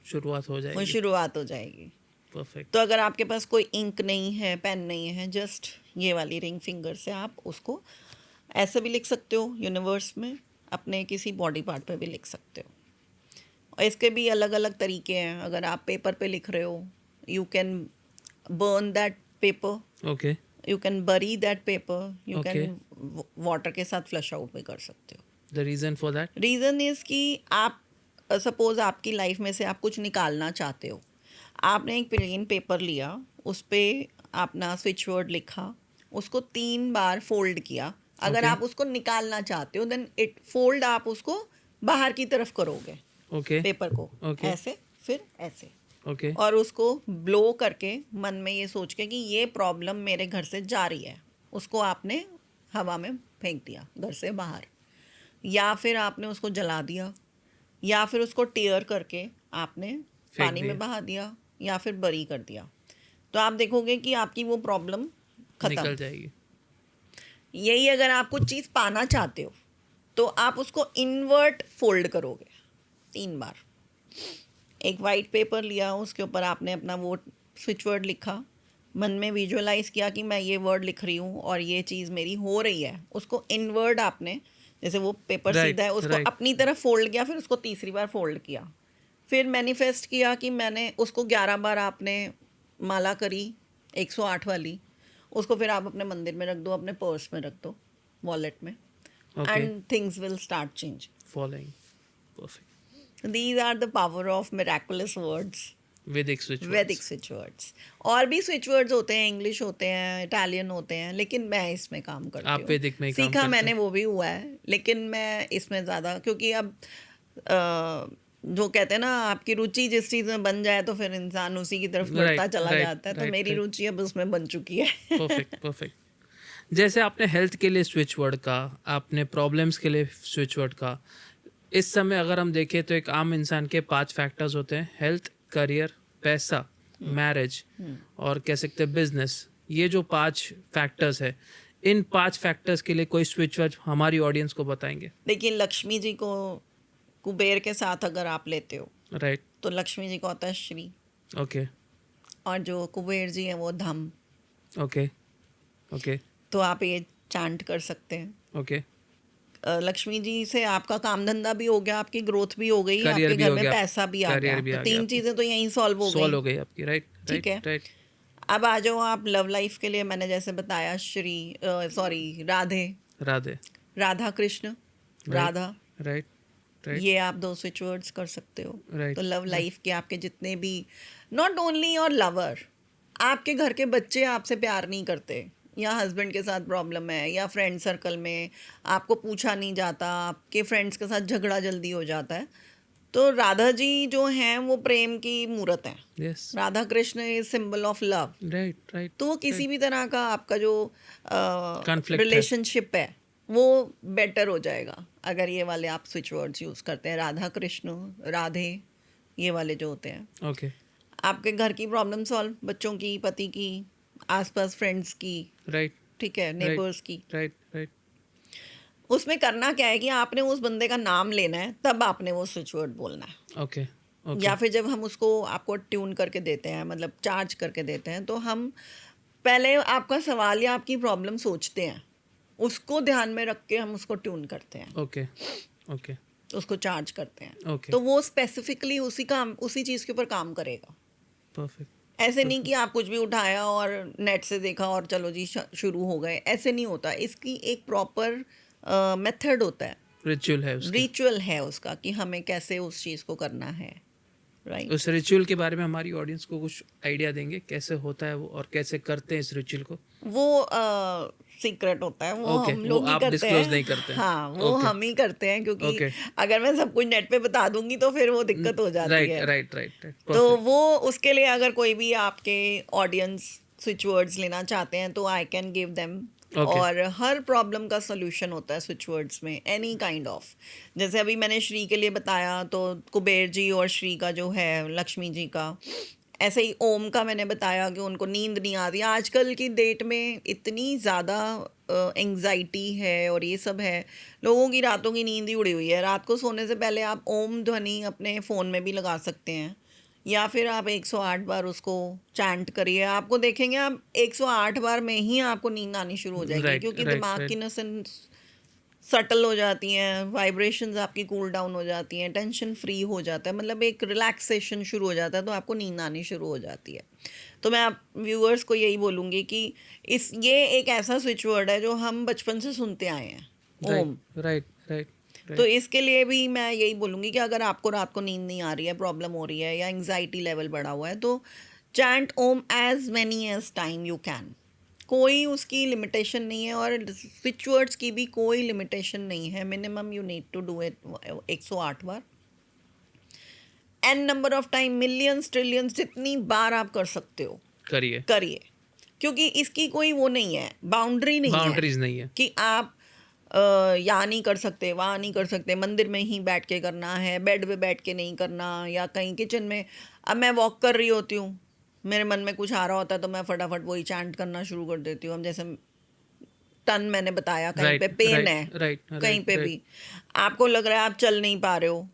शुरुआत हो वो जाएगी। शुरुआत हो जाएगी। परफेक्ट। तो अगर आपके पास कोई इंक नहीं है, पेन नहीं है, जस्ट ये वाली रिंग फिंगर से आप उसको ऐसे भी लिख सकते हो, यूनिवर्स में अपने किसी बॉडी पार्ट पे भी लिख सकते हो। और इसके भी अलग अलग तरीके हैं। अगर आप पेपर पे लिख रहे हो, you can burn that paper, okay you can bury that paper, you Okay. Can water के साथ फ्लश आउट भी कर सकते हो। The reason for that? Reason is कि आप सपोज आपकी लाइफ में से आप कुछ निकालना चाहते हो, आपने एक प्लेन पेपर लिया, उस पर अपना स्विच वर्ड लिखा, उसको 3 बार फोल्ड किया। अगर Okay. आप उसको निकालना चाहते हो, देन इट फोल्ड आप उसको बाहर की तरफ करोगे ओके पेपर को, Okay. ऐसे, फिर ऐसे, ओके और उसको ब्लो करके मन में ये सोच के कि ये प्रॉब्लम मेरे घर से जा रही है, उसको आपने हवा में फेंक दिया घर से बाहर, या फिर आपने उसको जला दिया, या फिर उसको टेयर करके आपने पानी में दिया। बहा दिया, या फिर बरी कर दिया। तो आप देखोगे कि आपकी वो प्रॉब्लम निकल खत्म। जाएगी। यही अगर आप कुछ चीज़ पाना चाहते हो, तो आप उसको इनवर्ट फोल्ड करोगे 3 बार। एक वाइट पेपर लिया, उसके ऊपर आपने अपना वो स्विच वर्ड लिखा, मन में विजुअलाइज किया कि मैं ये वर्ड लिख रही हूँ और ये चीज़ मेरी हो रही है, उसको इनवर्ड आपने, जैसे वो पेपर Right, सीधा है, उसको right. अपनी तरफ फोल्ड किया, फिर उसको तीसरी बार फोल्ड किया, फिर मैनिफेस्ट किया कि मैंने उसको 11 बार आपने माला करी 108 वाली, उसको फिर आप अपने मंदिर में रख दो, अपने पर्स में रख दो, वॉलेट में, okay and things will start change. Following. Perfect. These are the power of miraculous words, Vedic switch Vedic switch words. और भी स्विच वर्ड्स होते हैं, इंग्लिश होते हैं, इटालियन होते हैं, लेकिन मैं इसमें काम करती आप हूँ। वैदिक में ही काम सीखा करते मैंने हैं। वो भी हुआ है, लेकिन मैं इसमें ज़्यादा, क्योंकि अब जो कहते हैं ना, आपकी रुचि जिस चीज़ में बन जाए तो फिर इंसान उसी की तरफ बढ़ता Right, चला right, जाता है। तो right, मेरी right. रुचि अब उसमें बन चुकी है। Perfect perfect. जैसे आपने हेल्थ के लिए स्विच वर्ड का, आपने प्रॉब्लम्स के लिए स्विच वर्ड का, इस समय अगर हम देखें तो एक आम इंसान के 5 फैक्टर्स होते हैं: हेल्थ, करियर, पैसा, मैरिज और कह सकते हैं बिजनेस। ये जो 5 फैक्टर्स है, इन 5 फैक्टर्स के लिए कोई स्विच वर्ड हमारी ऑडियंस को बताएंगे? देखिए, लक्ष्मी जी को कुबेर के साथ अगर आप लेते हो, राइट। तो लक्ष्मी जी का होता है श्री, ओके और जो कुबेर जी हैं वो धम। ओके ओके तो आप ये चांट कर सकते हैं। ओके। लक्ष्मी जी से आपका काम धंधा भी हो गया, आपकी ग्रोथ भी हो गई, करियर आपके भी घर हो में गया, पैसा भी आ करियर गया, भी तो आ गया 3 आपकी। चीज़ें तो यहीं सॉल्व हो सॉल्व गई। हो गई आपकी। राइट ठीक है। Right right. अब आ जाओ आप लव लाइफ के लिए, मैंने जैसे बताया Shri, sorry, Radhe, Radhe. Radha Krishna, Radha, right right ये आप 2 स्विच वर्ड्स कर सकते हो। Right, तो लव लाइफ के आपके जितने भी, नॉट ओनली योर लवर, आपके घर के बच्चे आपसे प्यार नहीं करते, या हस्बैंड के साथ प्रॉब्लम है, या फ्रेंड सर्कल में आपको पूछा नहीं जाता, आपके फ्रेंड्स के साथ झगड़ा जल्दी हो जाता है, तो राधा जी जो हैं वो प्रेम की मूर्त हैं। Yes. Radha Krishna is symbol of love. Right right. तो किसी भी तरह का आपका जो Conflict है। रिलेशनशिप है वो बेटर हो जाएगा अगर ये वाले आप स्विच वर्ड्स यूज़ करते हैं, राधा कृष्ण, राधे, ये वाले जो होते हैं। ओके। आपके घर की प्रॉब्लम सॉल्व, बच्चों की, पति की, आसपास फ्रेंड्स की, राइट ठीक है, नेबर्स की। Right right. उसमें करना क्या है कि आपने उस बंदे का नाम लेना है, तब आपने वो स्विच वर्ड बोलना है। Okay okay. या फिर जब हम उसको आपको ट्यून करके देते हैं, मतलब चार्ज करके देते हैं, तो हम पहले आपका सवाल या आपकी प्रॉब्लम सोचते हैं, उसको ध्यान में रख के हम उसको ट्यून करते हैं। Okay okay. उसको चार्ज करते हैं। ओके, तो वो स्पेसिफिकली उसी चीज़ के ऊपर काम करेगा। परफेक्ट। ऐसे नहीं कि आप कुछ भी उठाया और नेट से देखा और चलो जी शुरू हो गए, ऐसे नहीं होता। इसकी एक प्रॉपर मेथड होता है, रिचुअल है उसकी। रिचुअल है उसका कि हमें कैसे उस चीज़ को करना है, राइट। उस रिचुअल के बारे में हमारी ऑडियंस को कुछ आइडिया देंगे कैसे होता है वो और कैसे करते हैं इस रिचुअल को? वो सीक्रेट होता है, वो ओके, हम वो लोग ही आप करते डिस्क्लोज हैं। नहीं करते हैं। हाँ, वो ओके, हम ही करते हैं, क्योंकि ओके, अगर मैं सब कुछ नेट पे बता दूंगी तो फिर वो दिक्कत हो जाती राइट है। राइट राइट राइट, तो परफेक्ट। वो उसके लिए अगर कोई भी आपके ऑडियंस स्विच वर्ड्स लेना चाहते हैं तो I can give them. Okay. और हर प्रॉब्लम का सोल्यूशन होता है स्विच वर्ड्स में, एनी काइंड ऑफ। जैसे अभी मैंने श्री के लिए बताया, तो कुबेर जी और श्री का जो है, लक्ष्मी जी का, ऐसे ही ओम का मैंने बताया कि उनको नींद नहीं आती। आजकल की डेट में इतनी ज़्यादा एंग्जाइटी है और ये सब है, लोगों की रातों की नींद ही उड़ी हुई है। रात को सोने से पहले आप ओम ध्वनि अपने फ़ोन में भी लगा सकते हैं, या फिर आप 108 बार उसको चैंट करिए। आपको देखेंगे आप 108 बार में ही आपको नींद आनी शुरू हो जाएगी, राइट क्योंकि राइट दिमाग की राइट, नसें सटल हो जाती हैं, वाइब्रेशंस आपकी कूल डाउन हो जाती हैं, टेंशन फ्री हो जाता है, मतलब एक रिलैक्सेशन शुरू हो जाता है, तो आपको नींद आनी शुरू हो जाती है। तो मैं आप व्यूअर्स को यही बोलूँगी कि ये एक ऐसा स्विच वर्ड है जो हम बचपन से सुनते आए हैं, ओम। राइट राइट तो राइट, इसके लिए भी मैं यही बोलूँगी कि अगर आपको रात को नींद नहीं आ रही है, प्रॉब्लम हो रही है, या एंग्जाइटी लेवल बढ़ा हुआ है, तो chant Om as many as time you can. कोई उसकी लिमिटेशन नहीं है, और स्विच वर्ड्स की भी कोई लिमिटेशन नहीं है। Minimum you need to do it 108 बार, n number of time, millions trillions, जितनी बार आप कर सकते हो करिए। करिए। क्योंकि इसकी कोई वो नहीं है, बाउंड्री नहीं है बाउंड्रीज नहीं है। कि आप यहाँ नहीं कर सकते, वहाँ नहीं कर सकते, मंदिर में ही बैठ के करना है, बेड पे बैठ के नहीं करना, या कहीं किचन में। अब मैं वॉक कर रही होती हूँ, मेरे मन में कुछ आ रहा होता है, तो मैं फटाफट वही चैंट करना शुरू कर देती हूँ। अब जैसे टन मैंने बताया, कहीं राइट पे पेन राइट है, राइट कहीं पे राइट, भी आपको लग रहा है आप चल नहीं पा रहे हो,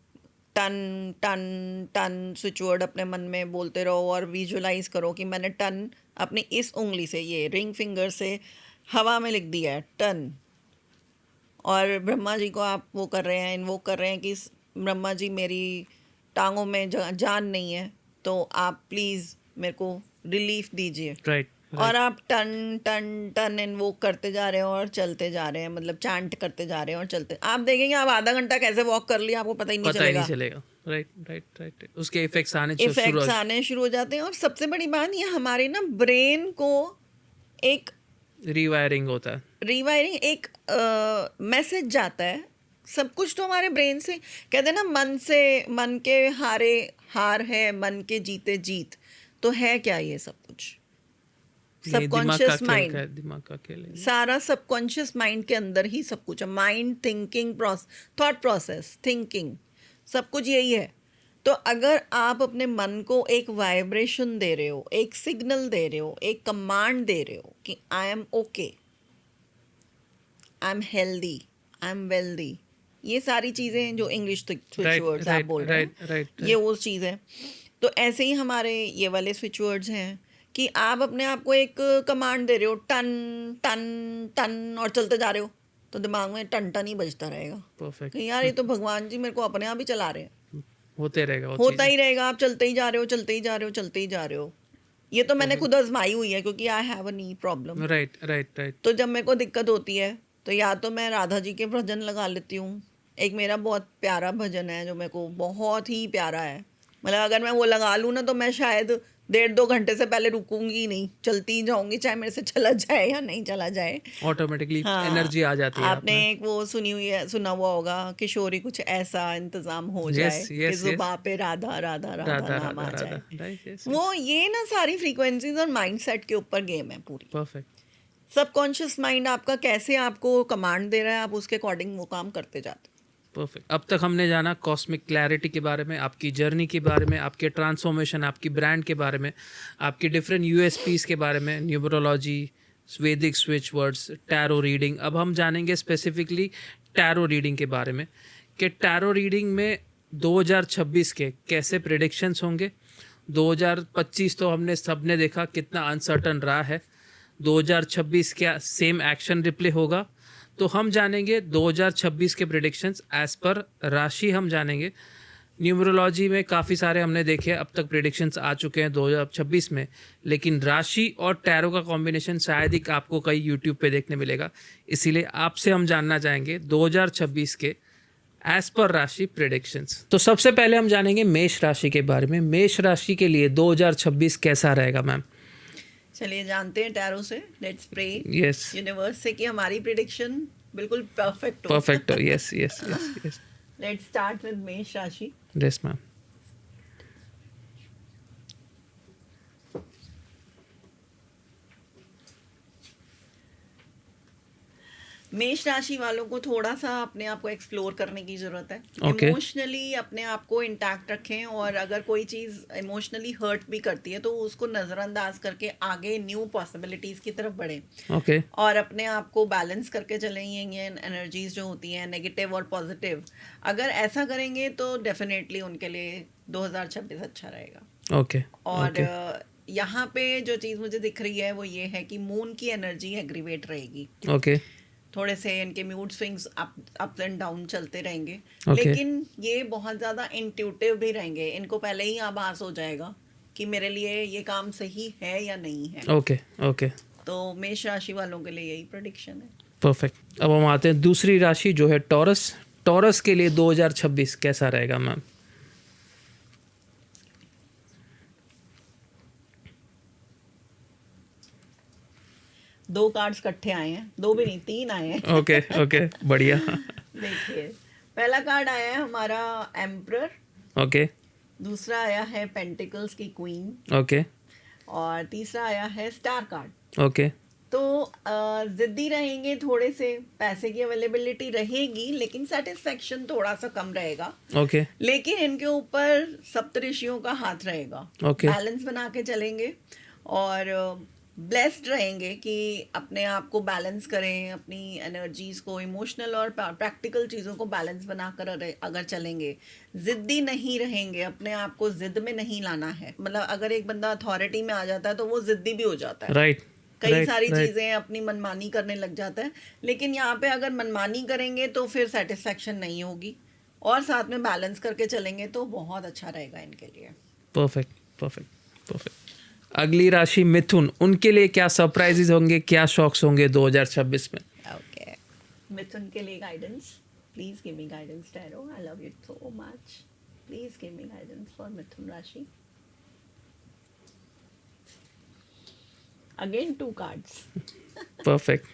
टन टन टन स्विच वर्ड अपने मन में बोलते रहो, और विजुलाइज करो कि मैंने टन अपनी इस उंगली से, ये रिंग फिंगर से हवा में लिख दिया है, टन। और ब्रह्मा जी को आप वो कर रहे हैं, इन्वोक कर रहे हैं कि ब्रह्मा जी, मेरी टांगों में जान नहीं है, तो आप प्लीज़ मेरे को रिलीफ दीजिए। राइट और राइट, आप टन टन टन इन्वोक करते जा रहे हो और चलते जा रहे हैं, मतलब चैंट करते जा रहे हैं और चलते। आप देखेंगे आप आधा घंटा कैसे वॉक कर लिया, आपको पता ही नहीं पता ही नहीं चलेगा। चलेगा। राइट राइट राइट, उसके इफेक्ट्स आने शुरू इफेक्ट्स हो, आने शुरू हो जाते हैं। और सबसे बड़ी बात, ये हमारे ना ब्रेन को एक रीवायरिंग होता है। रिवायरिंग, एक मैसेज जाता है। सब कुछ तो हमारे ब्रेन से, कहते हैं ना, मन से, मन के हारे हार है, मन के जीते जीत। तो है क्या ये सब कुछ? ये दिमाग का सबकॉन्शियस खेल माइंड, का है, दिमाग का खेल है। सारा सबकॉन्शियस माइंड के अंदर ही सब कुछ है। Mind, thinking thought process, thinking, सब कुछ यही है। तो अगर आप अपने मन को एक वाइब्रेशन दे रहे हो, एक सिग्नल दे रहे हो, एक कमांड दे रहे हो कि I am okay, I am healthy, I am wealthy, ये सारी चीज़ें जो इंग्लिश स्विच राइट वर्ड्स आप राइट बोल रहे राइट हैं, राइट, ये वो चीज़ है। तो ऐसे ही हमारे ये वाले स्विच वर्ड्स हैं कि आप अपने आप को एक कमांड दे रहे हो, टन टन टन, और चलते जा रहे हो, तो दिमाग में टन टन ही बजता रहेगा परफेक्ट। कि यार ये तो भगवान जी मेरे को अपने आप ही चला रहे हैं। होते रहेगा वो होता चीज़ें। ही रहेगा, आप चलते ही जा रहे हो, चलते ही जा रहे हो, चलते ही जा रहे हो। ये तो मैंने खुद आजमाई हुई है, क्योंकि I have a knee problem. Right right right, तो जब मेरे को दिक्कत होती है, तो या तो मैं राधा जी के भजन लगा लेती हूँ। एक मेरा बहुत प्यारा भजन है जो मेरे को बहुत ही प्यारा है, मतलब अगर मैं वो लगा लूँ ना, तो मैं शायद 1.5-2 घंटे से पहले रुकूंगी ही नहीं, चलती ही जाऊंगी, चाहे मेरे से चला जाए या नहीं चला जाए। ऑटोमेटिकली हाँ, एनर्जी आ जाती है आप आपने में। एक वो सुना हुआ होगा, किशोरी कुछ ऐसा इंतजाम हो जाए यस कि यस यस, जुबां पे राधा राधा राधा राधा नाम राधा आ राधा, जाए। राइट, यस वो ये ना सारी फ्रीक्वेंसीज और माइंडसेट के ऊपर गेम है पूरी। परफेक्ट। सबकॉन्शियस माइंड आपका कैसे आपको कमांड दे रहा है, आप उसके अकॉर्डिंग वो काम करते जाते हैं। परफेक्ट। अब तक हमने जाना कॉस्मिक क्लैरिटी के बारे में, आपकी जर्नी के बारे में, आपके ट्रांसफॉर्मेशन, आपकी ब्रांड के बारे में, आपकी डिफरेंट यूएसपीज के बारे में, न्यूमरोलॉजी, वैदिक स्विच वर्ड्स, टैरो रीडिंग। अब हम जानेंगे स्पेसिफिकली टैरो रीडिंग के बारे में कि टैरो रीडिंग में 2026 के कैसे प्रिडिक्शंस होंगे। 2025 तो हमने सबने देखा कितना अनसर्टन रहा है। 2026 क्या सेम एक्शन रिप्ले होगा? तो हम जानेंगे 2026 के प्रिडिक्शंस एज पर राशि हम जानेंगे। न्यूमरोलॉजी में काफ़ी सारे हमने देखे, अब तक प्रिडिक्शंस आ चुके हैं 2026 में, लेकिन राशि और टैरो का कॉम्बिनेशन शायद ही आपको कहीं यूट्यूब पे देखने मिलेगा। इसीलिए आपसे हम जानना चाहेंगे 2026 के एज पर राशि प्रिडिक्शंस। तो सबसे पहले हम जानेंगे मेष राशि के बारे में। मेष राशि के लिए 2026 कैसा रहेगा मैम? चलिए जानते हैं टैरो से। लेट्स प्रे यस, यूनिवर्स से कि हमारी प्रिडिक्शन बिल्कुल परफेक्ट हो। Perfect. Yes yes yes yes let's start with मेष राशि। Yes ma'am. मेष राशि वालों को थोड़ा सा अपने आप को एक्सप्लोर करने की जरूरत है। Okay. इमोशनली अपने आप को इंटैक्ट रखें, और अगर कोई चीज़ इमोशनली हर्ट भी करती है तो उसको नज़रअंदाज करके आगे न्यू पॉसिबिलिटीज़ की तरफ बढ़ें। ओके, और अपने आप को बैलेंस करके चलें। ये एनर्जीज जो होती हैं नेगेटिव और पॉजिटिव, अगर ऐसा करेंगे तो डेफिनेटली उनके लिए 2026 अच्छा रहेगा। ओके और यहाँ पे जो चीज़ मुझे दिख रही है वो ये है कि मून की एनर्जी एग्रीवेट रहेगी। ओके थोड़े से इनके mood swings up and down चलते रहेंगे। Okay. लेकिन ये बहुत ज़्यादा इंट्यूटिव भी रहेंगे। इनको पहले ही आभास हो जाएगा कि मेरे लिए ये काम सही है या नहीं है। ओके ओके, तो मेष राशि वालों के लिए यही प्रेडिक्शन है। परफेक्ट। अब हम आते हैं दूसरी राशि जो है टॉरस। टॉरस के लिए 2026 कैसा रहेगा मैम? दो कार्ड्स इकट्ठे आए हैं, दो भी नहीं 3 आए हैं। ओके ओके, बढ़िया। देखिए, पहला कार्ड आया है हमारा एम्परर, ओके दूसरा आया है पेंटिकल्स की क्वीन, ओके और तीसरा आया है स्टार कार्ड। ओके तो जिद्दी रहेंगे थोड़े से, पैसे की अवेलेबिलिटी रहेगी लेकिन सेटिस्फेक्शन थोड़ा सा कम रहेगा। ओके लेकिन इनके ऊपर सप्तऋषियों का हाथ रहेगा। ओके बैलेंस बना के चलेंगे और ब्लेस्ड रहेंगे कि अपने आप को बैलेंस करें, अपनी एनर्जीज को, इमोशनल और प्रैक्टिकल चीज़ों को बैलेंस बनाकर अगर चलेंगे, जिद्दी नहीं रहेंगे, अपने आप को जिद में नहीं लाना है। मतलब अगर एक बंदा अथॉरिटी में आ जाता है तो वो जिद्दी भी हो जाता है। राइट, कई सारी चीज़ें अपनी मनमानी करने लग जाता है। लेकिन यहाँ पे अगर मनमानी करेंगे तो फिर सेटिस्फेक्शन नहीं होगी, और साथ में बैलेंस करके चलेंगे तो बहुत अच्छा रहेगा इनके लिए। Perfect perfect perfect. अगली राशि मिथुन, उनके लिए क्या सरप्राइजेस होंगे, क्या शॉक्स होंगे 2026 में? ओके, मिथुन के लिए guidance. Please give me guidance tarot, I love you so much. Please give me guidance for Mithun राशि। Again 2 cards. परफेक्ट।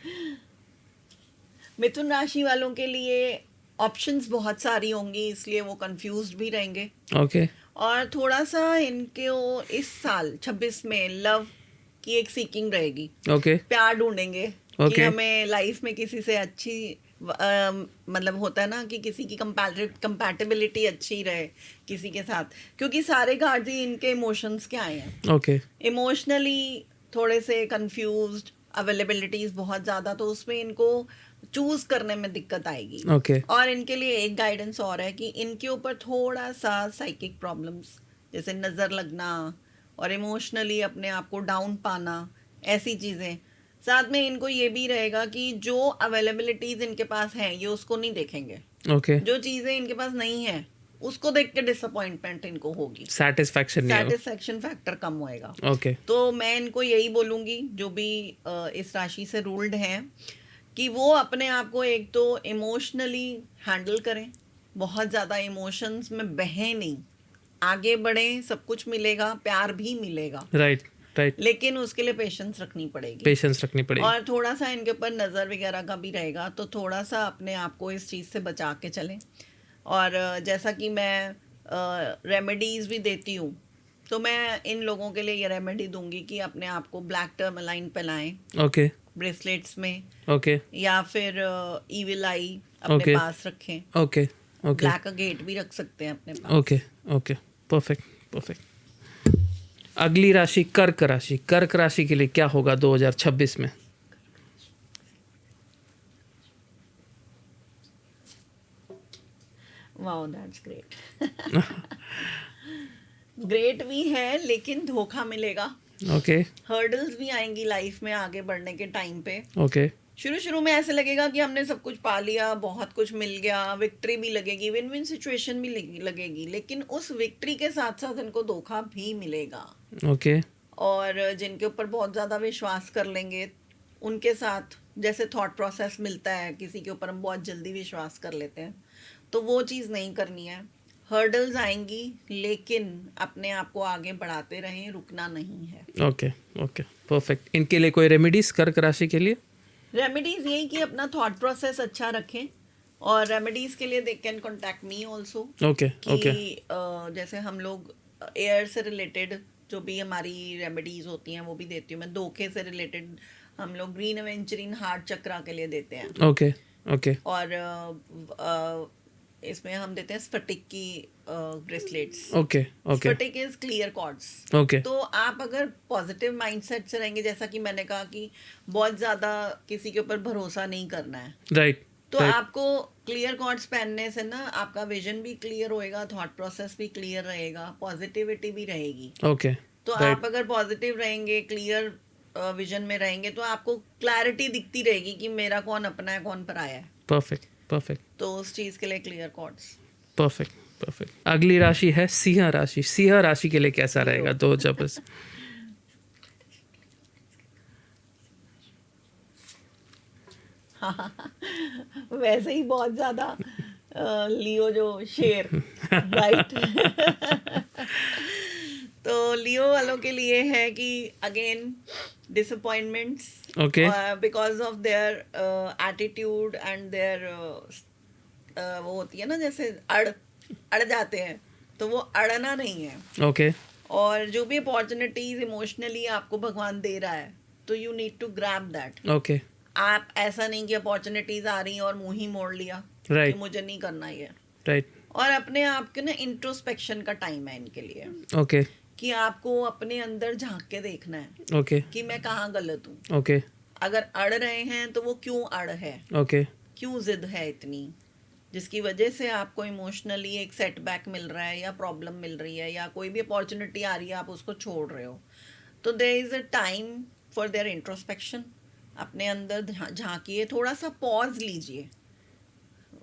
मिथुन राशि वालों के लिए ऑप्शंस बहुत सारी होंगी, इसलिए वो कंफ्यूज्ड भी रहेंगे। ओके और थोड़ा सा इनके इस साल 26 में लव की एक सीकिंग रहेगी। ओके प्यार ढूंढेंगे कि Okay. हमें लाइफ में किसी से अच्छी मतलब होता है ना कि किसी की कंपैटिबिलिटी अच्छी रहे किसी के साथ, क्योंकि सारे कार्ड ही इनके इमोशंस के आए हैं। ओके इमोशनली थोड़े से कंफ्यूज्ड, अवेलेबिलिटीज बहुत ज़्यादा, तो उसमें इनको चूज करने में दिक्कत आएगी। ओके और इनके लिए एक गाइडेंस और है कि इनके ऊपर थोड़ा सा साइकिक प्रॉब्लम्स, जैसे नज़र लगना और इमोशनली अपने आप को डाउन पाना, ऐसी चीज़ें। साथ में इनको ये भी रहेगा कि जो अवेलेबिलिटीज इनके पास हैं ये उसको नहीं देखेंगे। ओके, जो चीज़ें इनके पास नहीं है उसको देख के डिसअपॉइंटमेंट इनको होगी, सेटिस्फैक्शन नहीं हो। सेटिस्फेक्शन फैक्टर कम होएगा। ओके तो मैं इनको यही बोलूँगी जो भी इस राशि से रूल्ड हैं कि वो अपने आप को एक तो इमोशनली हैंडल करें, बहुत ज़्यादा इमोशंस में बहें नहीं, आगे बढ़ें, सब कुछ मिलेगा, प्यार भी मिलेगा, राइट राइट, लेकिन उसके लिए पेशेंस रखनी पड़ेगी। पेशेंस रखनी पड़ेगी। और थोड़ा सा इनके ऊपर नज़र वगैरह का भी रहेगा, तो थोड़ा सा अपने आप को इस चीज़ से बचा के चलें। और जैसा कि मैं रेमेडीज़ भी देती हूँ, तो मैं इन लोगों के लिए ये रेमेडी दूंगी कि अपने आप को ब्लैक टर्मलाइन पिलाएं ओके ब्रेसलेट्स में, ओके या फिर ईविल आई अपने Okay. पास रखें। ओके ओके ब्लैक अगेट भी रख सकते हैं अपने पास। Okay okay, perfect perfect. अगली राशि कर्क राशि। कर्क राशि के लिए क्या होगा 2026 में? Wow, that's great. ग्रेट भी है लेकिन धोखा मिलेगा, ओके हर्डल्स भी आएंगी लाइफ में आगे बढ़ने के टाइम पे। ओके शुरू शुरू में ऐसे लगेगा कि हमने सब कुछ पा लिया, बहुत कुछ मिल गया, विक्ट्री भी लगेगी, विन विन सिचुएशन भी लगेगी, लेकिन उस विक्ट्री के साथ साथ इनको धोखा भी मिलेगा। ओके और जिनके ऊपर बहुत ज़्यादा विश्वास कर लेंगे उनके साथ जैसे थॉट प्रोसेस मिलता है, किसी के ऊपर हम बहुत जल्दी विश्वास कर लेते हैं, तो वो चीज़ नहीं करनी है। हर्डल्स आएंगी लेकिन अपने आप को आगे बढ़ाते रहें, रुकना नहीं है। Okay okay perfect. इनके लिए कोई रेमेडीज कर्क राशि के लिए? रेमेडीज यही कि अपना थॉट प्रोसेस अच्छा रखें, और रेमेडीज के लिए they can contact me also. Okay okay जैसे हम लोग एयर से रिलेटेड जो भी हमारी रेमेडीज होती हैं वो भी देती हूँ मैं। धोखे से रिलेटेड हम लोग ग्रीन एवेंचरिन हार्ट चक्रा के लिए देते हैं। ओके ओके और इसमें हम देते हैं स्फटिक की ब्रेसलेट्स। ओके ओके स्फटिक इज क्लियर कॉर्ड्स। ओके तो आप अगर पॉजिटिव माइंडसेट से रहेंगे, जैसा कि मैंने कहा कि बहुत ज़्यादा किसी के ऊपर भरोसा नहीं करना है, राइट तो आपको क्लियर कॉर्ड्स पहनने से ना आपका विजन भी क्लियर होएगा, थॉट प्रोसेस भी क्लियर रहेगा, पॉजिटिविटी भी रहेगी। ओके तो आप अगर पॉजिटिव रहेंगे, क्लियर विजन में रहेंगे, तो आपको क्लैरिटी दिखती रहेगी कि मेरा कौन अपना है कौन पराया है। परफेक्ट परफेक्ट तो उस चीज़ के लिए क्लियर कॉर्ड्स। Perfect perfect. अगली राशि है सिंह राशि। सिंह राशि के लिए कैसा रहेगा 2026? वैसे ही बहुत ज्यादा लियो जो शेर, राइट। तो लियो वालों के लिए है कि again disappointments, okay because of their attitude and their वो होती है ना, जैसे अड़ जाते हैं, तो वो अड़ना नहीं है। ओके और जो भी अपॉर्चुनिटीज इमोशनली आपको भगवान दे रहा है, तो you need to grab that. Okay आप ऐसा नहीं कि अपॉर्चुनिटीज आ रही हैं और मुंह ही मोड़ लिया Right. कि मुझे नहीं करना ये। राइट और अपने आप के ना इंट्रोस्पेक्शन का टाइम है इनके लिए, ओके कि आपको अपने अंदर झांक के देखना है ओके कि मैं कहाँ गलत हूँ। ओके अगर अड़ रहे हैं तो वो क्यों अड़ है, ओके क्यों जिद है इतनी, जिसकी वजह से आपको इमोशनली एक सेटबैक मिल रहा है या प्रॉब्लम मिल रही है या कोई भी अपॉर्चुनिटी आ रही है आप उसको छोड़ रहे हो। तो there is a time for their introspection. अपने अंदर झांकिए, थोड़ा सा पॉज लीजिए।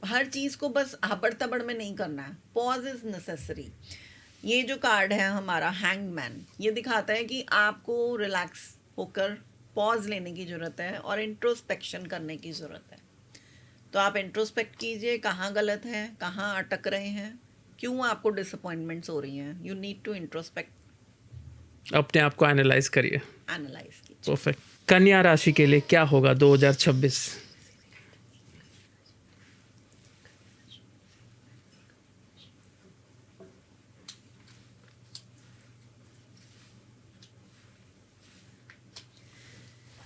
हर चीज़ को बस हबड़ तबड़ में नहीं करना है, पॉज इज़ नेसेसरी। ये जो कार्ड है हमारा हैंगमैन, ये दिखाता है कि आपको रिलैक्स होकर पॉज लेने की ज़रूरत है और इंट्रोस्पेक्शन करने की ज़रूरत है। तो आप इंट्रोस्पेक्ट कीजिए, कहाँ गलत है, कहाँ अटक रहे हैं, क्यों आपको डिसअपॉइंटमेंट्स हो रही हैं। यू नीड टू इंट्रोस्पेक्ट, अपने आप को एनालाइज करिए। एनालाइज कीजिए। परफेक्ट। कन्या राशि के लिए क्या होगा 2026?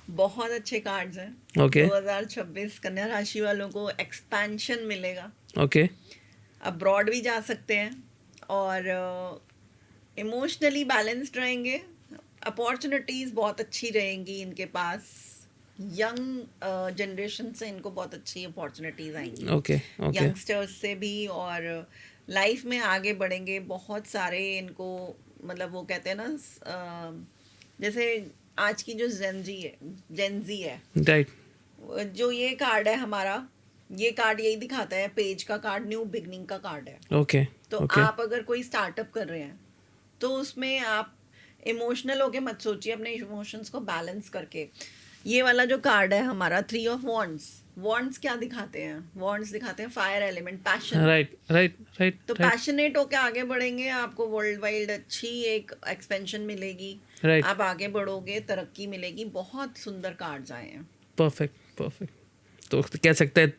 बहुत अच्छे कार्ड्स हैं। ओके 2026 कन्या राशि वालों को एक्सपेंशन मिलेगा, ओके अब्रॉड भी जा सकते हैं और इमोशनली बैलेंस्ड रहेंगे। अपॉर्चुनिटीज़ बहुत अच्छी रहेंगी इनके पास। यंग जनरेशन से इनको बहुत अच्छी अपॉर्चुनिटीज़ आएंगी, ओके ओके यंगस्टर्स से भी, और लाइफ में आगे बढ़ेंगे बहुत सारे। इनको मतलब वो कहते हैं ना, जैसे आज की जो जेनजी है, राइट जो ये कार्ड है हमारा, ये कार्ड यही दिखाता है, पेज का कार्ड न्यू बिगनिंग का कार्ड है। ओके तो ओके आप अगर कोई स्टार्टअप कर रहे हैं तो उसमें आप इमोशनल होके मत सोचिए, अपने इमोशंस को बैलेंस करके। ये वाला जो कार्ड है हमारा 3 ऑफ वॉन्ड्स, वॉन्ड्स क्या दिखाते हैं? वॉन्ड्स दिखाते हैं fire element, passion. Right right right तो पैशनेट होके आगे बढ़ेंगे, आपको वर्ल्ड वाइड अच्छी एक एक्सपेंशन मिलेगी, राइट आप आगे बढ़ोगे, तरक्की मिलेगी। बहुत सुंदर कार्ड्स आए हैं। Perfect perfect. तो कह सकते हैं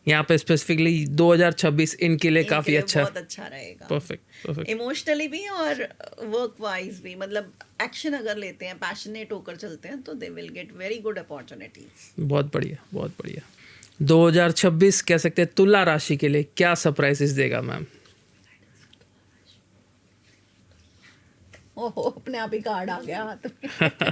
यहाँ पे स्पेसिफिकली 2026 इनके लिए इनके काफ़ी लिए अच्छा। बहुत अच्छा रहेगा, परफेक्ट परफेक्ट इमोशनली भी और वर्क वाइज भी। मतलब एक्शन अगर लेते हैं, पैशनेट होकर चलते हैं, तो they will get very good opportunities. बहुत बढ़िया बहुत बढ़िया। 2026 कह सकते हैं तुला राशि के लिए क्या सरप्राइजेस देगा मैम? ओहो, अपने आप ही कार्ड आ गया हाथ में।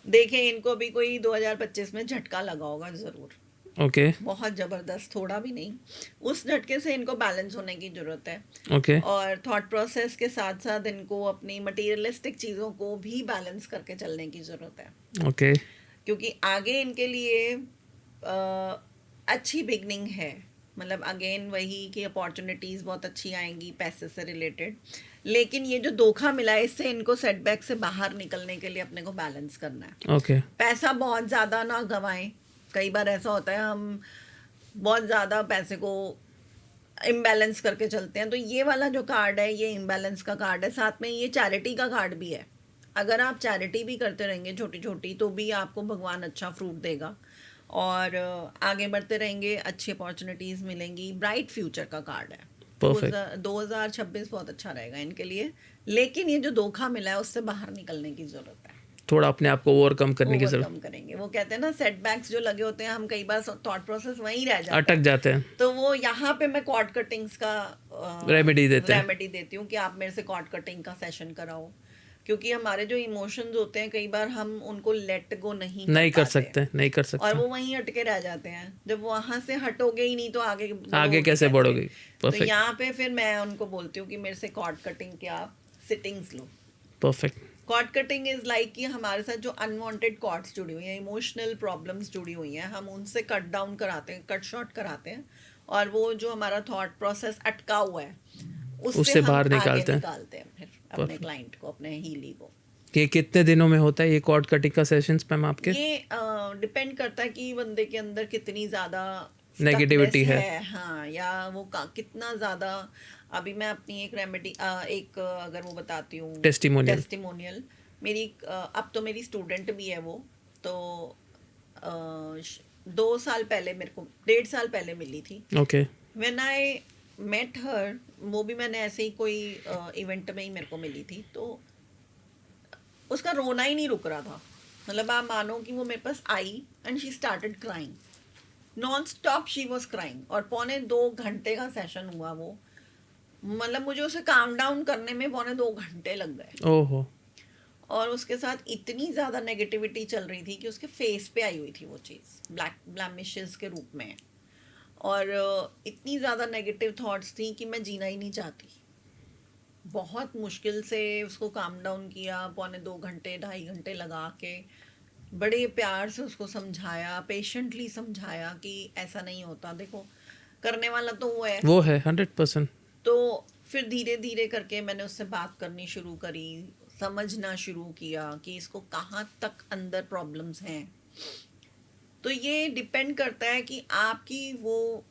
देखिए, इनको अभी कोई 2025 में झटका लगा होगा जरूर, ओके बहुत जबरदस्त, थोड़ा भी नहीं। उस झटके से इनको बैलेंस होने की जरूरत है। ओके और थॉट प्रोसेस के साथ साथ इनको अपनी मटेरियलिस्टिक चीज़ों को भी बैलेंस करके चलने की ज़रूरत है। ओके क्योंकि आगे इनके लिए अच्छी बिगनिंग है, मतलब अगेन वही कि अपॉर्चुनिटीज़ बहुत अच्छी आएंगी पैसे से रिलेटेड, लेकिन ये जो धोखा मिला है इससे इनको सेटबैक से बाहर निकलने के लिए अपने को बैलेंस करना है। ओके पैसा बहुत ज़्यादा ना गंवाएं, कई बार ऐसा होता है हम बहुत ज़्यादा पैसे को इम्बैलेंस करके चलते हैं, तो ये वाला जो कार्ड है ये इम्बैलेंस का कार्ड है, साथ में ये चैरिटी का कार्ड भी है। अगर आप चैरिटी भी करते रहेंगे छोटी छोटी तो भी आपको भगवान अच्छा फ्रूट देगा और आगे बढ़ते रहेंगे, अच्छी अपॉर्चुनिटीज़ मिलेंगी, ब्राइट फ्यूचर का कार्ड है। Perfect. 2026 बहुत अच्छा रहेगा इनके लिए, लेकिन ये जो धोखा मिला है उससे बाहर निकलने की ज़रूरत है, थोड़ा अपने आप को ओवरकम करने की जरूरत, ओवरकम करेंगे। वो कहते हैं ना सेटबैक्स जो लगे होते हैं, हम कई बार थॉट प्रोसेस वहीं रह जाते अटक हैं, जाते हैं, तो वो यहाँ पे मैं कॉर्ड कटिंग्स का रेमेडी देते हैं। रेमेडी देती हूँ कि आप मेरे से कॉर्ड कटिंग का सेशन कराओ, क्योंकि हमारे जो इमोशंस होते हैं कई बार हम उनको लेट गो नहीं कर पाते, सकते, नहीं कर और सकते, वो वहीं अटके रह जाते हैं। जब वहां से हटोगे ही नहीं तो आगे आगे बढ़ोगे कैसे बढ़ोगे। तो परफेक्ट, यहाँ पे फिर मैं उनको बोलती हूँ कि मेरे से कॉर्ड कटिंग के आप सिटिंग्स लो। Perfect, cord cutting is like कि हमारे साथ जो अनवांटेड कॉर्ड्स जुड़ी हुई हैं, इमोशनल प्रॉब्लम्स जुड़ी हुई हैं, हम उनसे कट डाउन कराते हैं, कट शॉर्ट कराते हैं, और वो जो हमारा थॉट प्रोसेस अटका हुआ है उससे हम बाहर आगे निकालते हैं। निकालते हैं फिर अपने क्लाइंट को, अपने हीली को। ये कितने दिनों में होता है ये कॉर्ड कटिंग का सेशंस मैम आपके? ये डिपेंड करता है कि बंदे के अंदर कितनी ज़्यादा नेगेटिविटी stuckness है। हाँ, या वो कितना ज़्यादा। अभी मैं अपनी एक रेमेडी अगर वो बताती हूँ, टेस्टिमोनियल मेरी अब तो मेरी स्टूडेंट भी है वो, तो 2 साल पहले मेरे को 1.5 साल पहले मिली थी। Okay, when I met her, वो भी मैंने ऐसे ही कोई इवेंट में ही मेरे को मिली थी, तो उसका रोना ही नहीं रुक रहा था। मतलब आप मानो कि वो मेरे पास आई and she started crying, non stop she was crying, और 2.25 घंटे का सेशन हुआ वो। मतलब मुझे उसे काम डाउन करने में 2.25 घंटे लग गए। ओहो, और उसके साथ इतनी ज़्यादा नेगेटिविटी चल रही थी कि उसके फेस पे आई हुई थी वो चीज़, ब्लैक ब्लैमिशेस के रूप में, और इतनी ज़्यादा नेगेटिव थॉट्स थी कि मैं जीना ही नहीं चाहती। बहुत मुश्किल से उसको काम डाउन किया, 2.25 घंटे 2.5 घंटे लगा के बड़े प्यार से उसको समझाया, पेशेंटली समझाया कि ऐसा नहीं होता, देखो करने वाला तो वो है 100%। तो फिर धीरे धीरे करके मैंने उससे बात करनी शुरू करी, समझना शुरू किया कि इसको कहाँ तक अंदर प्रॉब्लम्स हैं। तो ये डिपेंड करता है कि आपकी वो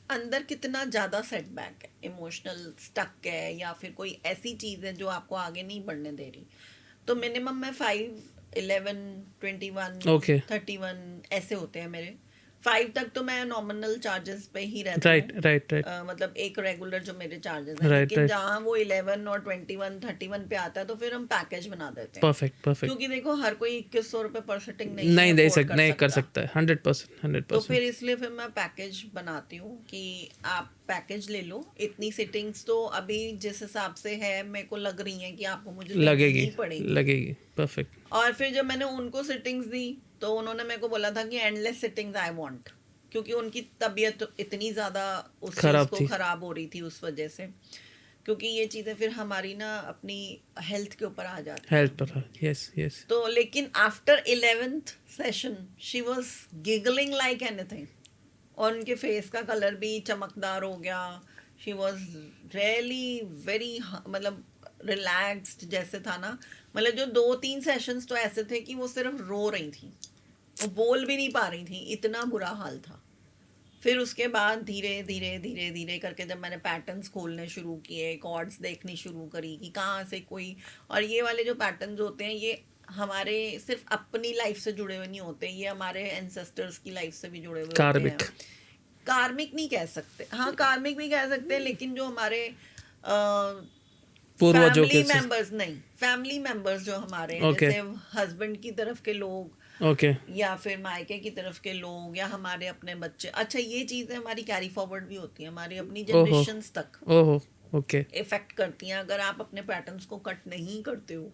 अंदर कितना ज़्यादा सेटबैक है, इमोशनल स्टक है, या फिर कोई ऐसी चीज़ है जो आपको आगे नहीं बढ़ने दे रही। तो मिनिमम में 5, 11, 21, Okay. 31 ऐसे होते हैं मेरे। 5 तक तो मैं नॉमिनल चार्जेस पे ही रहती राइट हूँ। राइट राइट, मतलब एक रेगुलर जो मेरे चार्जेस हैं, Right, लेकिन right. जहाँ वो 11 और 21, 31 पे आता है तो फिर हम पैकेज बना देते हैं, परफेक्ट परफेक्ट। क्योंकि देखो हर कोई 2100 रुपये पर सिटिंग नहीं दे afford नहीं कर सकता है, 100% तो 100%। फिर इसलिए फिर मैं पैकेज बनाती हूँ कि आप पैकेज ले लो। इतनी सिटिंग्स तो अभी जिस हिसाब से है मेरे को लग रही हैं कि आपको मुझे लगेगी देनी पड़ेगी। लगेगी, परफेक्ट। और फिर जब मैंने उनको सिटिंग्स दी तो उन्होंने मेरे को बोला था कि एंडलेस सिटिंग्स आई वांट, क्योंकि उनकी तबीयत इतनी ज़्यादा उस खराब चीज़ को थी। ख़राब हो रही थी उस वजह से, क्योंकि ये चीज़ें फिर हमारी ना अपनी हेल्थ के ऊपर आ जाती हैं। हेल्थ पर, यस यस। तो लेकिन after 11th session she was giggling like anything, और उनके फेस का कलर भी चमकदार हो गया। शी वॉज रियली वेरी मतलब रिलैक्स्ड जैसे था ना। मतलब जो 2-3 सेशंस तो ऐसे थे कि वो सिर्फ रो रही थी, वो बोल भी नहीं पा रही थी, इतना बुरा हाल था। फिर उसके बाद धीरे धीरे धीरे धीरे करके जब मैंने पैटर्न्स खोलने शुरू किए, कॉर्ड्स देखनी शुरू करी कि कहाँ से कोई, और ये वाले जो पैटर्न्स होते हैं ये हमारे सिर्फ अपनी लाइफ से जुड़े हुए नहीं होते, ये हमारे एंसेस्टर्स की लाइफ से भी जुड़े हुए कार्मिक। होते हैं। कार्मिक नहीं कह सकते, हाँ कार्मिक भी कह सकते हैं, लेकिन जो हमारे पूर्वजों फैमिली के मेंबर्स नहीं, फैमिली मेंबर्स जो हमारे Okay. जैसे हस्बैंड की तरफ के लोग, ओके, या फिर मायके की तरफ के लोग, या हमारे अपने बच्चे। अच्छा ये चीज़ें हमारी कैरी फॉरवर्ड भी होती हैं, हमारी अपनी जनरेशन्स तक ओहो, ओके, इफेक्ट करती हैं। अगर आप अपने पैटर्न्स को कट नहीं करते हो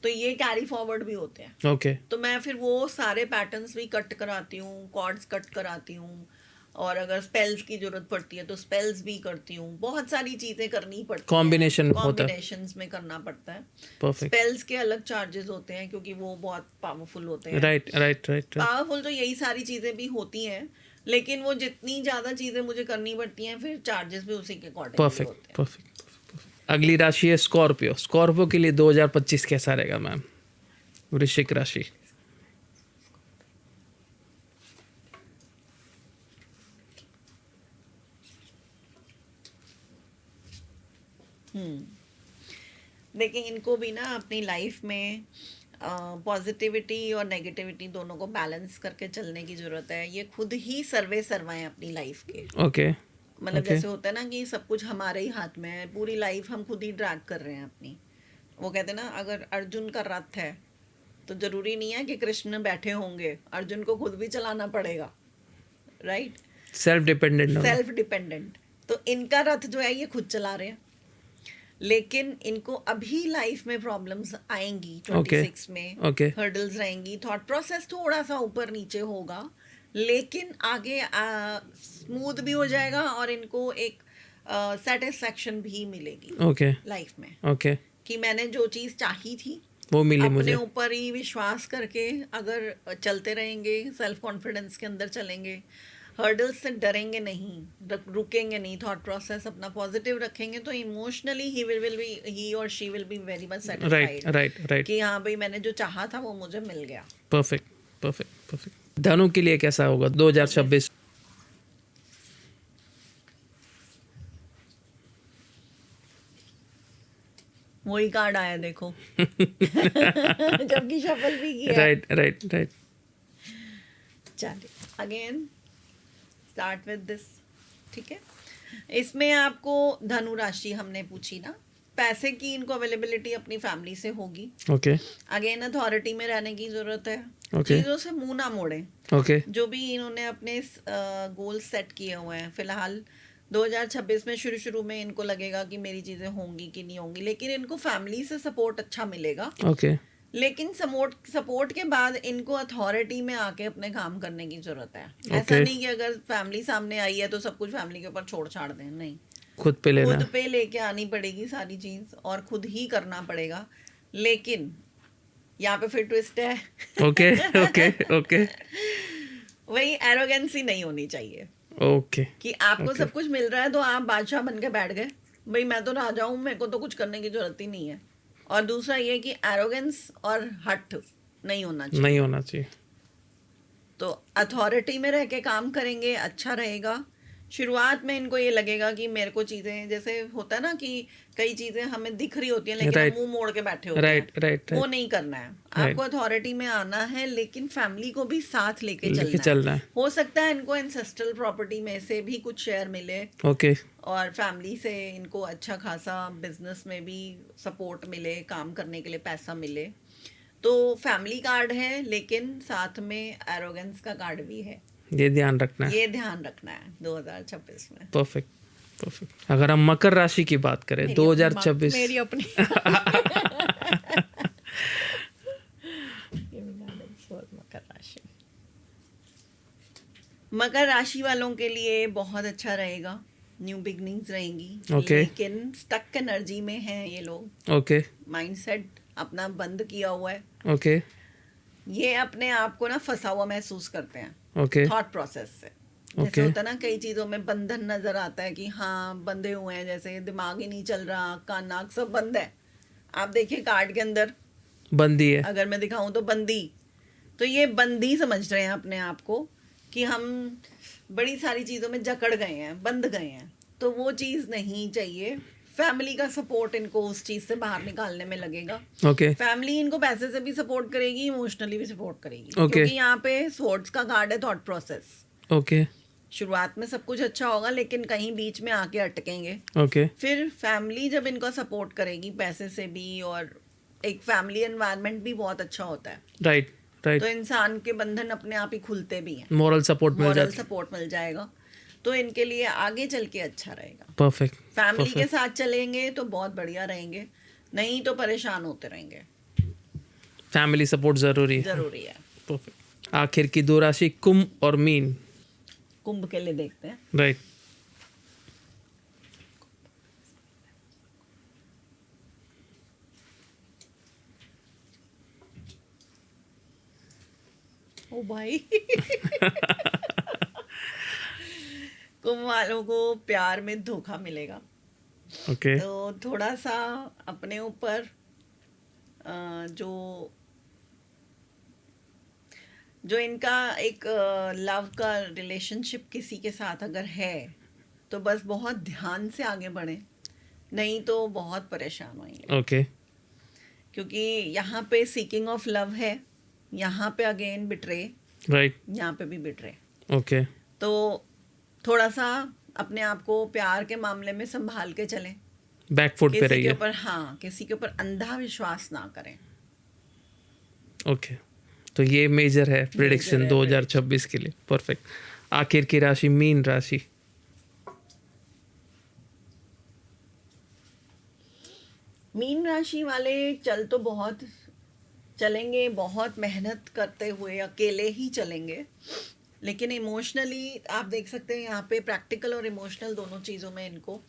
तो ये कैरी फॉरवर्ड भी होते हैं। ओके, तो मैं फिर वो सारे पैटर्न्स भी कट कराती हूँ, कॉर्ड्स कट कराती हूँ, और अगर स्पेल्स की जरूरत पड़ती है तो स्पेल्स भी करती हूँ, बहुत सारी चीजें करनी पड़ती हैं, कॉम्बिनेशन होता है। कॉम्बिनेशंस में करना पड़ता है। परफेक्ट। स्पेल्स के अलग चार्जेस होते हैं क्योंकि वो बहुत पावरफुल होते हैं। Right right right. पावरफुल तो यही सारी चीजें भी होती हैं, लेकिन वो जितनी ज्यादा चीजें मुझे करनी पड़ती हैं फिर चार्जेस भी उसी के अकॉर्डिंग होते परफेक्ट हैं। परफेक्ट। अगली राशि है स्कॉर्पियो। स्कॉर्पियो के लिए 2025 कैसा रहेगा मैम? वृश्चिक राशि। देखिए, इनको भी ना अपनी लाइफ में पॉजिटिविटी और नेगेटिविटी दोनों को बैलेंस करके चलने की जरूरत है। ये खुद ही सर्वे सर्वाएं अपनी लाइफ के, ओके मतलब Okay. जैसे होता है ना कि सब कुछ हमारे ही हाथ में है, पूरी लाइफ हम खुद ही ड्रैग कर रहे हैं अपनी। वो कहते हैं ना, अगर अर्जुन का रथ है तो जरूरी नहीं है कि कृष्ण बैठे होंगे, अर्जुन को खुद भी चलाना पड़ेगा, right? Self dependent. Self dependent. तो इनका रथ जो है ये खुद चला रहे हैं, लेकिन इनको अभी लाइफ में प्रॉब्लम्स आएंगी 26 में, Okay. हर्डल्स रहेंगी, थॉट प्रोसेस थोड़ा सा ऊपर नीचे होगा, लेकिन आगे स्मूथ भी हो जाएगा और इनको एक सेटिस्फैक्शन भी मिलेगी ओके लाइफ में, ओके। कि मैंने जो चीज़ चाही थी वो मिली अपने मुझे। ऊपर ही विश्वास करके अगर चलते रहेंगे, सेल्फ कॉन्फिडेंस के अंदर चलेंगे, हर्डल्स से डरेंगे नहीं, रुकेंगे नहीं, थॉट प्रोसेस अपना पॉजिटिव रखेंगे, तो इमोशनली ही और she will be very much right satisfied right right. कि हाँ भाई, मैंने जो चाहा था वो मुझे मिल गया। Perfect perfect perfect. धनु के लिए कैसा होगा 2026? वही कार्ड आया देखो जबकि शफल भी किया। Right right right. चलिए अगेन स्टार्ट विद दिस, ठीक है? इसमें आपको धनु राशि हमने पूछी ना, पैसे की इनको अवेलेबिलिटी अपनी फैमिली से होगी। ओके अगेन अथॉरिटी में रहने की जरूरत है, Okay. चीजों से मुंह ना मोड़े। ओके जो भी इन्होंने अपने गोल सेट किए हुए हैं, फिलहाल 2026 में शुरू में इनको लगेगा कि मेरी चीजें होंगी कि नहीं होंगी, लेकिन इनको फैमिली से सपोर्ट अच्छा मिलेगा। ओके लेकिन सपोर्ट के बाद इनको अथॉरिटी में आके अपने काम करने की जरूरत है। ऐसा Okay. नहीं कि अगर फैमिली सामने आई है तो सब कुछ फैमिली के ऊपर छोड़ छाड़ दें, नहीं, खुद पे लेना। खुद पे लेके आनी पड़ेगी सारी चीज और खुद ही करना पड़ेगा। लेकिन यहाँ पे फिर ट्विस्ट है ओके ओके ओके वही एरोगेंसी नहीं होनी चाहिए ओके कि आपको सब कुछ मिल रहा है तो आप बादशाह बन के बैठ गए, भाई मैं तो राजा हूँ, मेरे को तो कुछ करने की जरूरत ही नहीं है। और दूसरा ये कि एरोगेंस और हट नहीं होना चाहिए। नहीं होना चाहिए। तो अथॉरिटी में रह के काम करेंगे, अच्छा रहेगा। शुरुआत में इनको ये लगेगा कि मेरे को चीजें, जैसे होता है ना कि कई चीजें हमें दिख रही होती हैं लेकिन Right. हम मुंह मोड़ के बैठे होते राइट हैं, राइट वो नहीं करना है। आपको अथॉरिटी में आना है, लेकिन फैमिली को भी साथ लेके लेके चलना चलना है। है। हो सकता है इनको एंसेस्ट्रल प्रॉपर्टी में से भी कुछ शेयर मिले ओके और फैमिली से इनको अच्छा खासा बिजनेस में भी सपोर्ट मिले, काम करने के लिए पैसा मिले। तो फैमिली कार्ड है, लेकिन साथ में एरोगेंस का कार्ड भी है, ये ध्यान रखना है। ये ध्यान रखना है 2026 में। Perfect perfect. अगर हम मकर राशि की बात करें 2026, मेरी अपनी मकर राशि, मकर राशि वालों के लिए बहुत अच्छा रहेगा, न्यू बिगनिंग्स रहेंगी। Okay. लेकिन स्टक एनर्जी में हैं ये लोग, ओके माइंडसेट अपना बंद किया हुआ है, ओके ये अपने आप को ना फंसा हुआ महसूस करते हैं ओके थॉट प्रोसेस से। जैसे Okay. होता है ना, कई चीजों में बंधन नजर आता है कि हाँ बंधे हुए हैं, जैसे दिमाग ही नहीं चल रहा, कान नाक सब बंद है। आप देखिए कार्ड के अंदर, बंदी है। अगर मैं दिखाऊं तो बंदी, तो ये बंदी समझ रहे हैं अपने आप को कि हम बड़ी सारी चीजों में जकड़ गए हैं, बंध गए हैं। तो वो चीज नहीं चाहिए। फैमिली का सपोर्ट इनको उस चीज से बाहर निकालने में लगेगा। ओके फैमिली इनको पैसे से भी सपोर्ट करेगी, इमोशनली भी सपोर्ट करेगी। Okay. क्योंकि यहाँ पे स्वॉर्ड्स का कार्ड है, थॉट प्रोसेस। ओके शुरुआत में सब कुछ अच्छा होगा, लेकिन कहीं बीच में आके अटकेंगे। ओके फिर फैमिली जब इनको सपोर्ट करेगी पैसे से भी, और एक फैमिली एनवायरनमेंट भी बहुत अच्छा होता है, राइट राइट। तो इंसान के बंधन अपने आप ही खुलते भी हैं, मॉरल सपोर्ट मिल मॉरल जाता। सपोर्ट मिल जाएगा। तो इनके लिए आगे चल के अच्छा रहेगा। परफेक्ट फैमिली के साथ चलेंगे तो बहुत बढ़िया रहेंगे, नहीं तो परेशान होते रहेंगे। फैमिली सपोर्ट जरूरी है। जरूरी है। परफेक्ट। आखिर की दो राशि कुंभ और मीन। कुंभ के लिए देखते हैं। राइट। ओ भाई कुंभ वालों को प्यार में धोखा मिलेगा। ओके। तो थोड़ा सा अपने ऊपर जो इनका एक लव का रिलेशनशिप किसी के साथ अगर है तो बस बहुत ध्यान से आगे बढ़े, नहीं तो बहुत परेशान होंगे। ओके। क्योंकि यहाँ पे सीकिंग ऑफ लव है, यहाँ पे अगेन बिट्रे, राइट। यहाँ पे भी बिट्रे। ओके। तो थोड़ा सा अपने आप को प्यार के मामले में संभाल के चलें, बैकफुट पे किसी के रहिए। ऊपर किसी के ऊपर अंधा विश्वास ना करें। ओके, तो ये मेजर है प्रेडिक्शन 2026 के लिए। परफेक्ट। आखिर की राशि मीन राशि। मीन राशि वाले चल तो बहुत चलेंगे, बहुत मेहनत करते हुए अकेले ही चलेंगे, लेकिन इमोशनली आप देख सकते हैं यहाँ पे प्रैक्टिकल और इमोशनल दोनों चीज़ों में इनको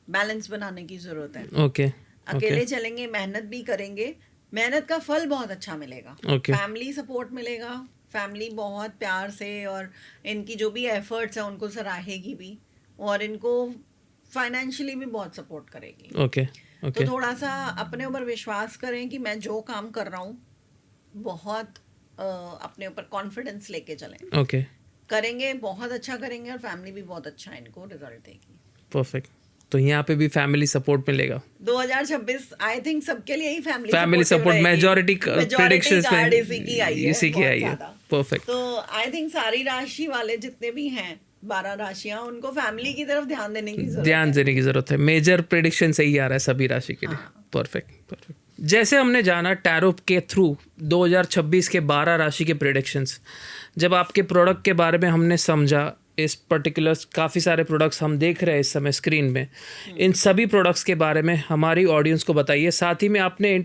बैलेंस बनाने की ज़रूरत है। ओके। अकेले चलेंगे, मेहनत भी करेंगे, मेहनत का फल बहुत अच्छा मिलेगा। ओके। फैमिली सपोर्ट मिलेगा, फैमिली बहुत प्यार से और इनकी जो भी एफर्ट्स हैं उनको सराहेगी भी, और इनको फाइनेंशियली भी बहुत सपोर्ट करेगी। ओके। तो थोड़ा सा अपने ऊपर विश्वास करें कि मैं जो काम कर रहा हूँ बहुत अपने ऊपर कॉन्फिडेंस लेके चलें। ओके। करेंगे, बहुत अच्छा करेंगे और फैमिली भी बहुत अच्छा इनको रिजल्ट देगी। परफेक्ट। तो यहाँ पे भी फैमिली सपोर्ट मिलेगा 2026। आई थिंक सबके लिए ही फैमिली सपोर्ट मेजॉरिटी प्रेडिक्शंस में इसी की आई है। परफेक्ट। तो आई थिंक सारी राशि वाले जितने भी हैं 12 राशियां, उनको फैमिली की तरफ ध्यान देने की जरूरत है। मेजर प्रेडिक्शन सही आ रहा है सभी राशि के लिए। परफेक्ट। परफेक्ट। जैसे हमने जाना टैरो के थ्रू 2026 के 12 राशि के प्रेडिक्शंस, जब आपके प्रोडक्ट के बारे में हमने समझा, इस पर्टिकुलर काफ़ी सारे प्रोडक्ट्स हम देख रहे हैं इस समय स्क्रीन में, इन सभी प्रोडक्ट्स के बारे में हमारी ऑडियंस को बताइए। साथ ही में आपने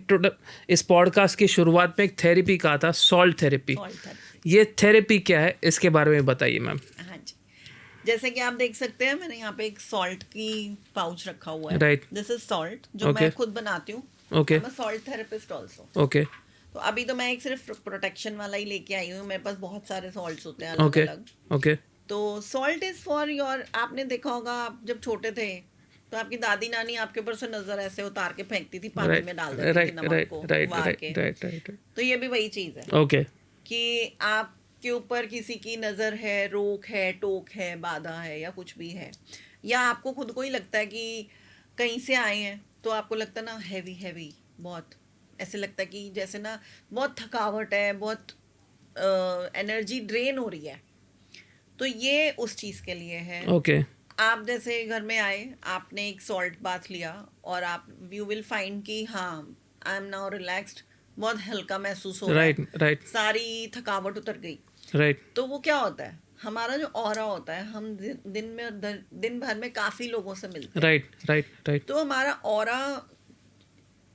इस पॉडकास्ट की शुरुआत में एक थेरेपी कहा था, सॉल्ट थेरेपी। ये थेरेपी क्या है, इसके बारे में बताइए मैम। हाँ जी, जैसे कि आप देख सकते हैं मैंने यहाँ पे एक सॉल्ट की पाउच रखा हुआ है। राइट। दिस इज सॉल्ट जो मैं खुद बनाती हूँ। ओके। मैं सॉल्ट थेरेपिस्ट ऑल्सो। ओके। तो अभी तो मैं एक सिर्फ प्रोटेक्शन वाला ही लेके आई हूँ, मेरे पास बहुत सारे सॉल्ट्स होते हैं अलग ओके। अलग। ओके। तो सॉल्ट इज फॉर योर, आपने देखा होगा आप जब छोटे थे तो आपकी दादी नानी आपके ऊपर से नजर ऐसे उतार के फेंकती थी, पानी में डाल देती थी नमक को उबाल के। तो ये भी वही चीज है। ओके। कि आपके ऊपर किसी की नजर है, रोक है, टोक है, बाधा है या कुछ भी है, या आपको खुद को ही लगता है कि कहीं से आए हैं तो आपको लगता है ना हैवी हैवी, बहुत ऐसे लगता है कि जैसे ना बहुत थकावट है, बहुत एनर्जी ड्रेन हो रही है, तो ये उस चीज़ के लिए है। ओके। आप जैसे घर में आए, आपने एक सॉल्ट बाथ लिया और आप यू विल फाइंड कि हाँ आई एम नाउ रिलैक्स्ड, बहुत हल्का महसूस हो रहा है, राइट। सारी थकावट उतर गई। राइट। तो वो क्या होता है, हमारा जो ऑरा होता है, हम दिन भर में काफ़ी लोगों से मिलते हैं। राइट। तो हमारा ऑरा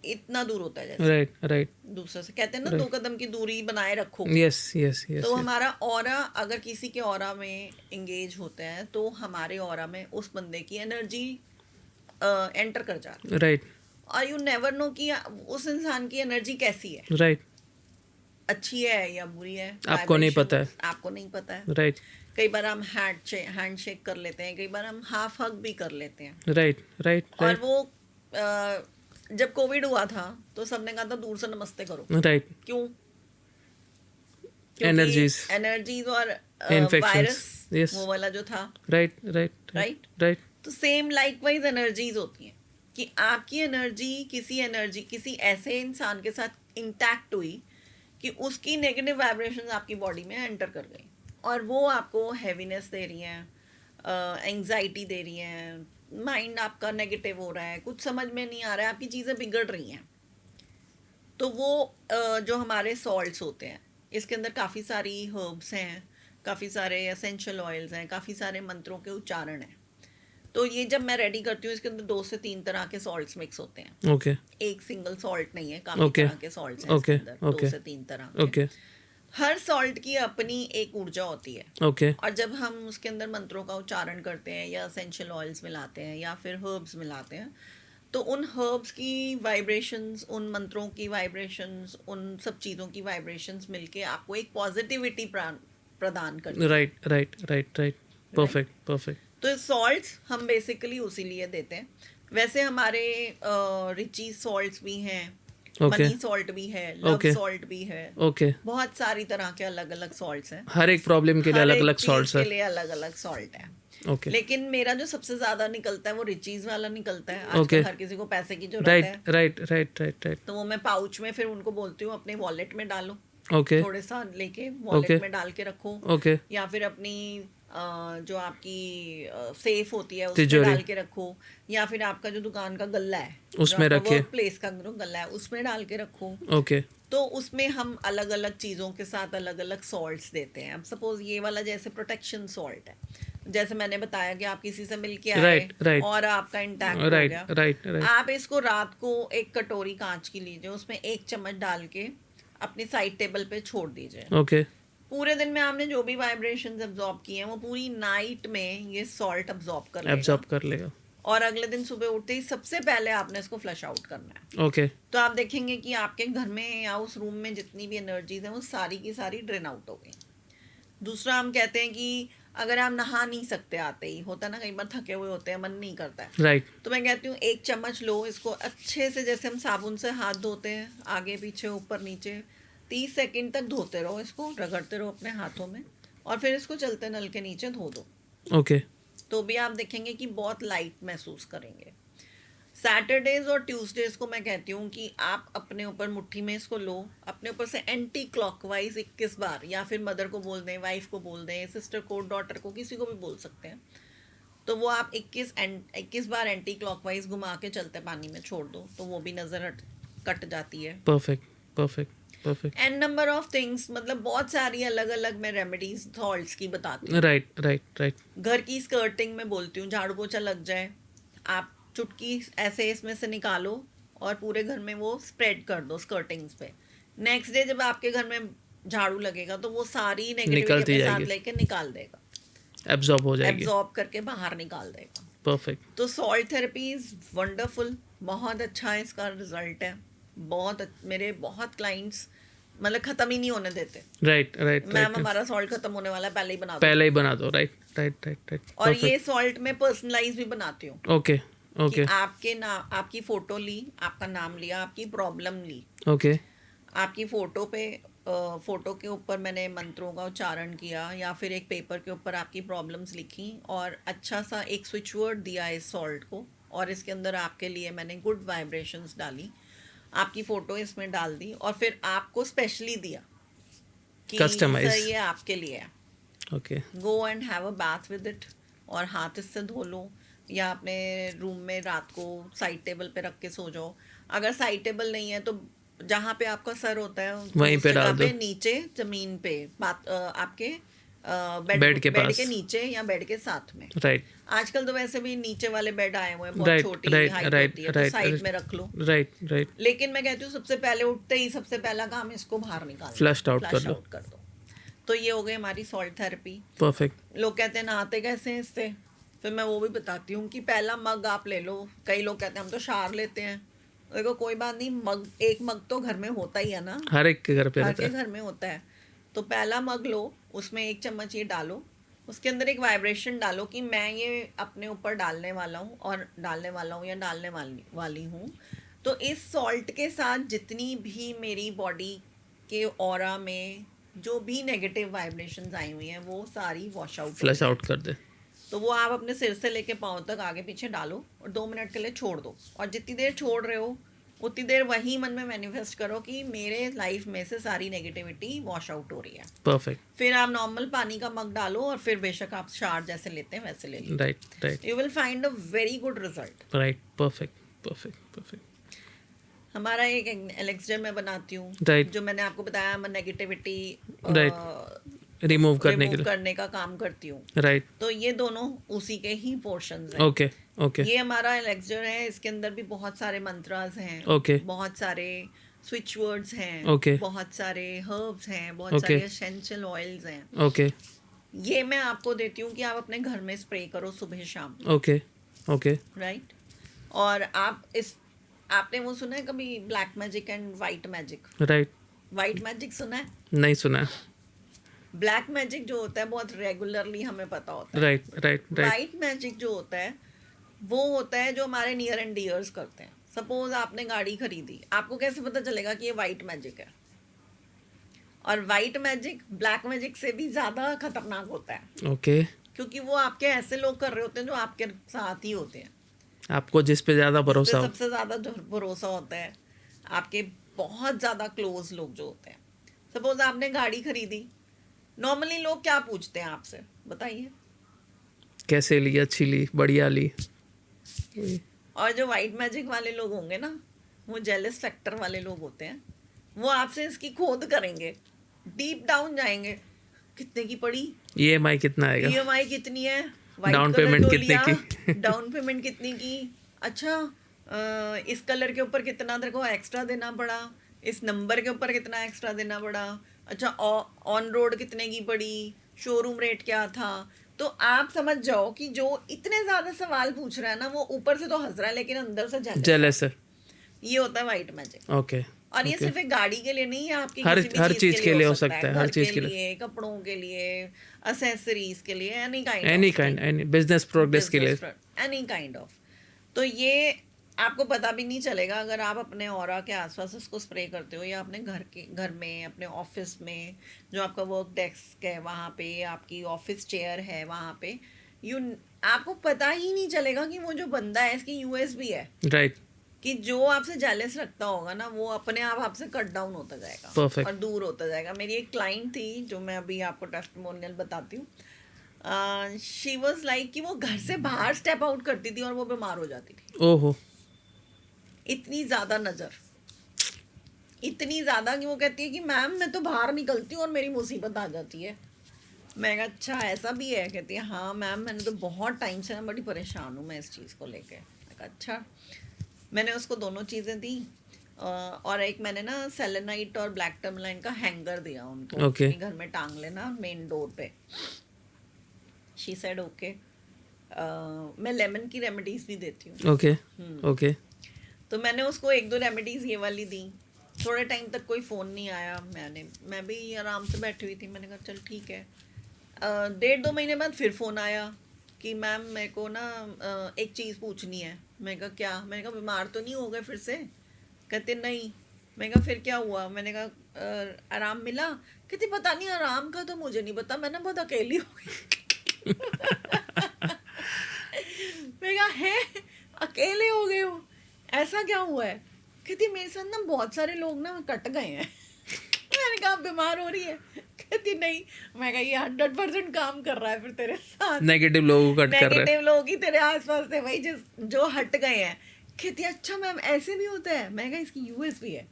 इतना दूर होता है, जैसे राइट। दूसरे से कहते हैं ना 2 कदम की दूरी बनाए रखो। यस। तो हमारा ऑरा अगर किसी के ऑरा में एंगेज होता है तो हमारे ऑरा में उस बंदे की एनर्जी एंटर कर जाती है। राइट। और यू नेवर नो कि उस इंसान की एनर्जी कैसी है, राइट। अच्छी है या बुरी है, आपको नहीं पता है। आपको नहीं पता है। राइट। कई बार हम हैंड शेक कर लेते हैं, कई बार हम हाफ हग भी कर लेते हैं। राइट। और वो जब कोविड हुआ था तो सबने कहा था दूर से नमस्ते करो। राइट। क्यों? एनर्जीज और वायरस वो वाला जो था। राइट। तो सेम लाइकवाइज एनर्जीज होती हैं कि आपकी एनर्जी किसी ऐसे इंसान के साथ इंटैक्ट हुई कि उसकी नेगेटिव वाइब्रेशंस आपकी बॉडी में एंटर कर गई और वो आपको हैवीनेस दे रही हैं, एंग्जाइटी दे रही हैं, माइंड आपका नेगेटिव हो रहा है, कुछ समझ में नहीं आ रहा है, आपकी चीज़ें बिगड़ रही हैं। तो वो जो हमारे सॉल्ट्स होते हैं, इसके अंदर काफ़ी सारी हर्ब्स हैं, काफ़ी सारे एसेंशियल ऑयल्स हैं, काफ़ी सारे मंत्रों के उच्चारण हैं। तो ये जब मैं रेडी करती हूँ, इसके अंदर 2 से 3 तरह के सॉल्ट्स मिक्स होते हैं। ओके। एक सिंगल सॉल्ट नहीं है, काफ़ी तरह के सॉल्ट्स हैं इसके अंदर, 2 से 3 तरह के। हर सॉल्ट की अपनी एक ऊर्जा होती है, ओके और जब हम उसके अंदर मंत्रों का उच्चारण करते हैं या एसेंशियल ऑयल्स मिलाते हैं या फिर हर्ब्स मिलाते हैं, तो उन हर्ब्स की वाइब्रेशंस, उन मंत्रों की वाइब्रेशंस, उन सब चीज़ों की वाइब्रेशंस मिलके आपको एक पॉजिटिविटी प्रदान करती है। Right right right right perfect perfect तो सॉल्ट्स हम बेसिकली उसी लिए देते हैं। वैसे हमारे रिची सॉल्ट्स भी हैं, ओके मनी सॉल्ट भी है, लव ओके सॉल्ट भी है, ओके बहुत सारी तरह के अलग अलग सॉल्ट्स हैं। हर एक प्रॉब्लम के लिए हर अलग एक अलग चीज सॉल्ट्स के है लिए अलग अलग सॉल्ट है। ओके लेकिन मेरा जो सबसे ज्यादा निकलता है वो रिचीज वाला निकलता है। ओके आजकल हर किसी को पैसे की जरूरत राइट है, राइट राइट राइट राइट तो वो मैं पाउच में फिर उनको बोलती हूँ अपने वॉलेट में डालो, ओके थोड़े सा लेके ओके वॉलेट में डाल के रखो, ओके या फिर अपनी जो आपकी सेफ होती है उसमें तिजोरी डाल के रखो, या फिर आपका जो दुकान का गल्ला है, उसमें रखे वर्क प्लेस का जो गल्ला है उसमें डाल के रखो। ओके तो उसमें हम अलग अलग चीज़ों के साथ अलग अलग सॉल्ट्स देते हैं। अब सपोज ये वाला जैसे प्रोटेक्शन सॉल्ट है, जैसे मैंने बताया कि आप किसी से मिलके आए राइट राइट और आपका इंटैक्ट हो राइट गया, राइट राइट आप इसको रात को एक कटोरी कांच की लीजिए, उसमें 1 चम्मच डाल के अपनी साइड टेबल पे छोड़ दीजिए। ओके पूरे दिन में आपने जो भी वाइब्रेशंस अब्जॉर्ब किए हैं वो पूरी नाइट में ये सॉल्ट अब्जॉर्ब कर लेगा, एब्जॉर्ब कर लेगा और अगले दिन सुबह उठते ही सबसे पहले आपने इसको फ्लश आउट करना है। ओके तो आप देखेंगे कि आपके घर में या उस रूम में जितनी भी एनर्जीज हैं वो सारी की सारी ड्रेन आउट हो गई। दूसरा, हम कहते हैं कि अगर आप नहा नहीं सकते आते ही, होता है ना कई बार थके हुए होते हैं, मन नहीं करता है, राइट तो मैं कहती हूँ 1 चम्मच लो, इसको अच्छे से जैसे हम साबुन से हाथ धोते हैं आगे पीछे ऊपर नीचे 30 सेकंड तक धोते रहो, इसको रगड़ते रहो अपने हाथों में, और फिर इसको चलते नल के नीचे धो दो। ओके तो भी आप देखेंगे कि बहुत लाइट महसूस करेंगे। सैटरडेज और ट्यूसडेज को मैं कहती हूँ कि आप अपने ऊपर मुट्ठी में इसको लो, अपने ऊपर से एंटी क्लॉकवाइज 21 बार, या फिर मदर को बोल दें, वाइफ को बोल दें, सिस्टर को, डॉटर को, किसी को भी बोल सकते हैं। तो वो आप 21 बार एंटी क्लॉकवाइज घुमा के चलते पानी में छोड़ दो, तो वो भी नज़र कट जाती है। Perfect perfect perfect and number of things, मतलब बहुत सारी अलग अलग मैं रेमेडीज सॉल्ट्स की बताती हूँ। राइट राइट राइट घर की स्कर्टिंग में बोलती हूँ, झाड़ू पोछा लग जाए, आप चुटकी ऐसे इसमें से निकालो और पूरे घर में वो स्प्रेड कर दो स्कर्टिंग्स पे। नेक्स्ट डे जब आपके घर में झाड़ू लगेगा तो वो सारी नेगेटिविटी निकलती अपने साथ जाएगी, लेके निकाल देगा, एब्जॉर्ब हो जाएगी, एब्जॉर्ब करके बाहर निकाल देगा। परफेक्ट तो सॉल्ट थेरेपी इज वंडरफुल, बहुत अच्छा है इसका रिजल्ट है। मेरे बहुत क्लाइंट्स मतलब ख़त्म ही नहीं होने देते, राइट राइट मैम राइट हमारा सॉल्ट खत्म होने वाला है, पहले ही बना दो। पहले ही बना दो राइट राइट राइट राइट और ये सॉल्ट मैं पर्सनलाइज भी बनाती हूँ ओके ओके कि आपके नाम, आपकी फोटो ली, आपका नाम लिया, आपकी प्रॉब्लम ली, ओके आपकी फोटो पे फोटो के ऊपर मैंने मंत्रों का उच्चारण किया, या फिर एक पेपर के ऊपर आपकी प्रॉब्लम्स लिखी और अच्छा सा एक स्विच वर्ड दिया इस सॉल्ट को, और इसके अंदर आपके लिए मैंने गुड वाइब्रेशंस डाली, आपकी फ़ोटो इसमें डाल दी, और फिर आपको स्पेशली दिया कि Customize. सर ये आपके लिए है, okay go and have a bath with it, और हाथ इससे धो लो, या अपने रूम में रात को साइड टेबल पे रख के सो जाओ। अगर साइड टेबल नहीं है तो जहाँ पे आपका सर होता है वहीं उस पे जगह डाल दो। पे नीचे जमीन पे आपके बेड के बेड पास। के नीचे या बेड के साथ में। राइट आजकल तो वैसे भी नीचे वाले बेड आए हुए हैं, बहुत राइट छोटी राइट हाइट राइट होती है, तो राइट साइड में रख लो। राइट राइट लेकिन मैं कहती हूँ सबसे पहले उठते ही सबसे पहला काम इसको बाहर निकाल Flushed out कर लो। कर दो। तो ये हो गई हमारी सॉल्ट थेरेपी। परफेक्ट लोग कहते हैं नहाते कैसे हैं इससे, फिर मैं वो भी बताती हूँ कि पहला मग आप ले लो। कई लोग कहते हैं हम तो शावर लेते हैं, देखो कोई बात नहीं, मग एक मग तो घर में होता ही है ना, हर एक के घर पे हर रहता के है घर में होता है। तो पहला मग लो, उसमें 1 चम्मच ये डालो, उसके अंदर एक वाइब्रेशन डालो कि मैं ये अपने ऊपर डालने वाला हूँ, और डालने वाला हूँ या डालने वाली हूँ। तो इस सॉल्ट के साथ जितनी भी मेरी बॉडी के ऑरा में जो भी नेगेटिव वाइब्रेशंस आई हुई हैं वो सारी वॉश आउट फ्लश आउट कर दे। तो वो आप अपने सिर से लेके पाँव तक आगे पीछे डालो और 2 मिनट के लिए छोड़ दो, और जितनी देर छोड़ रहे हो उतनी देर वही मन में मैनिफेस्ट करो कि मेरे लाइफ में से सारी नेगेटिविटी वॉश आउट हो रही है। परफेक्ट फिर आप नॉर्मल पानी का मग डालो, और फिर बेशक आप शावर जैसे लेते हैं वैसे ले लो, right right you will find a very good result. Right perfect perfect perfect हमारा एक एलेक्सर मैं बनाती हूँ, Right. जो मैंने आपको बताया, मैं नेगेटिविटी रिमूव करने के लिए करने का काम करती हूँ। राइट तो ये दोनों उसी के ही पोर्शंस हैं। ओके ओके ये हमारा एलेक्सर है, इसके अंदर भी बहुत सारे मंत्रास हैं, Okay. बहुत सारे स्विच वर्ड्स हैं, Okay. बहुत सारे हर्ब्स हैं, बहुत Okay. सारे एसेंशियल ऑयल्स हैं। ओके ये मैं आपको देती हूँ कि आप अपने घर में स्प्रे करो सुबह शाम, ओके ओके राइट। और आपने वो सुना है कभी black magic and white magic? Right white magic सुना है? नहीं सुना ब्लैक मैजिक जो होता है बहुत रेगुलरली हमें पता होता है। Right right right white magic जो होता है वो होता है जो हमारे नियर एंड डियर्स करते हैं। सपोज आपने गाड़ी खरीदी, आपको कैसे पता चलेगा कि ये वाइट मैजिक है? और वाइट मैजिक ब्लैक मैजिक से भी ज़्यादा खतरनाक होता है, ओके क्योंकि वो आपके ऐसे लोग कर रहे होते हैं जो आपके साथ ही होते हैं। आपको जिस पे ज़्यादा जिस पे भरोसा हो सबसे ज़्यादा जो भरोसा होता है, आपके बहुत ज़्यादा क्लोज लोग जो होते हैं। सपोज आपने गाड़ी खरीदी, नॉर्मली लोग क्या पूछते हैं आपसे, बताइए? कैसे ली, अच्छी ली, बढ़िया ली। और जो वाइट मैजिक वाले लोग होंगे ना, वो जेलस फैक्टर वाले लोग होते हैं, वो आपसे इसकी खोद करेंगे, डीप डाउन जाएंगे। कितने की पड़ी, EMI कितना आएगा, EMI कितनी है, वाइट डाउन कलर पेमेंट जो कितने लिया, की डाउन पेमेंट कितनी की, अच्छा इस कलर के ऊपर कितना तेरे को एक्स्ट्रा देना पड़ा, इस नंबर के ऊपर कितना एक्स्ट्रा देना पड़ा, अच्छा ऑन रोड कितने की पड़ी, शोरूम रेट क्या था। तो आप समझ जाओ कि जो इतने ज्यादा सवाल पूछ रहा है ना, वो ऊपर से तो हंस रहा है लेकिन अंदर से jealous है। जेलस है। ये होता है वाइट मैजिक। ओके और ये ओके सिर्फ एक गाड़ी के लिए नहीं है, आपकी हर किसी भी हर चीज के लिए हो सकता है, हर घर चीज़ के के लिए, लिए, कपड़ों के लिए, असेसरीज के लिए, any kind any kind, any business progress के लिए। Any kind of. तो ये आपको पता भी नहीं चलेगा अगर आप अपने ऑरा के आसपास इसको स्प्रे करते हो, या अपने घर में, अपने ऑफिस में, जो आपका वर्क डेस्क है वहाँ पे, आपकी ऑफिस चेयर है वहाँ पे, आपको पता ही नहीं चलेगा कि वो जो बंदा है इसकी यूएसबी है, राइट कि जो आपसे जेलस रखता होगा ना, वो अपने आप आपसे कट डाउन होता जाएगा। Perfect. और दूर होता जाएगा। मेरी एक क्लाइंट थी जो मैं अभी आपको टेस्टिमोनियल बताती हूँ। शी वाज लाइक कि वो घर से बाहर स्टेप आउट करती थी और वो बीमार हो जाती थी। ओहो इतनी ज़्यादा नज़र, इतनी ज़्यादा कि वो कहती है कि मैम मैं तो बाहर निकलती हूँ और मेरी मुसीबत आ जाती है। मैं कहा अच्छा ऐसा भी है? कहती है हाँ मैम, मैंने तो बहुत टाइम से ना बड़ी परेशान हूँ मैं इस चीज़ को लेके। मैं कहा अच्छा। मैंने उसको दोनों चीज़ें दी, और एक मैंने ना सेलेनाइट और ब्लैक टर्मलाइन का हैंगर दिया उनको, Okay. अपने घर में टांग लेना मेन डोर पे। She said okay. मैं लेमन की रेमेडीज भी देती हूँ। ओके ओके तो मैंने उसको 1-2 रेमेडीज ये वाली दी। थोड़े टाइम तक कोई फ़ोन नहीं आया, मैं भी आराम से बैठी हुई थी। मैंने कहा चल ठीक है। 1.5-2 महीने बाद फिर फ़ोन आया कि मैम मेरे को ना एक चीज़ पूछनी है। मैं कहा क्या? मैंने कहा बीमार तो नहीं हो गए फिर से? कहते नहीं। मैं कहा फिर क्या हुआ? मैंने कहा आराम मिला? कहती पता नहीं, आराम का तो मुझे नहीं पता, मैं ना बहुत अकेली हो गई। मैं कहा है अकेले हो गए हो, ऐसा क्या हुआ है? कहती मेरे साथ ना बहुत सारे लोग ना कट गए हैं। मैंने कहा बीमार हो रही है? कहती नहीं। मैं कहा ये 100% काम कर रहा है फिर तेरे साथ, नेगेटिव लोगों को कट कर रहे हैं। नेगेटिव लोग ही तेरे आसपास थे भाई जो हट गए हैं। कहती अच्छा मैम ऐसे भी होता है? मैं कहा इसकी यूएसपी है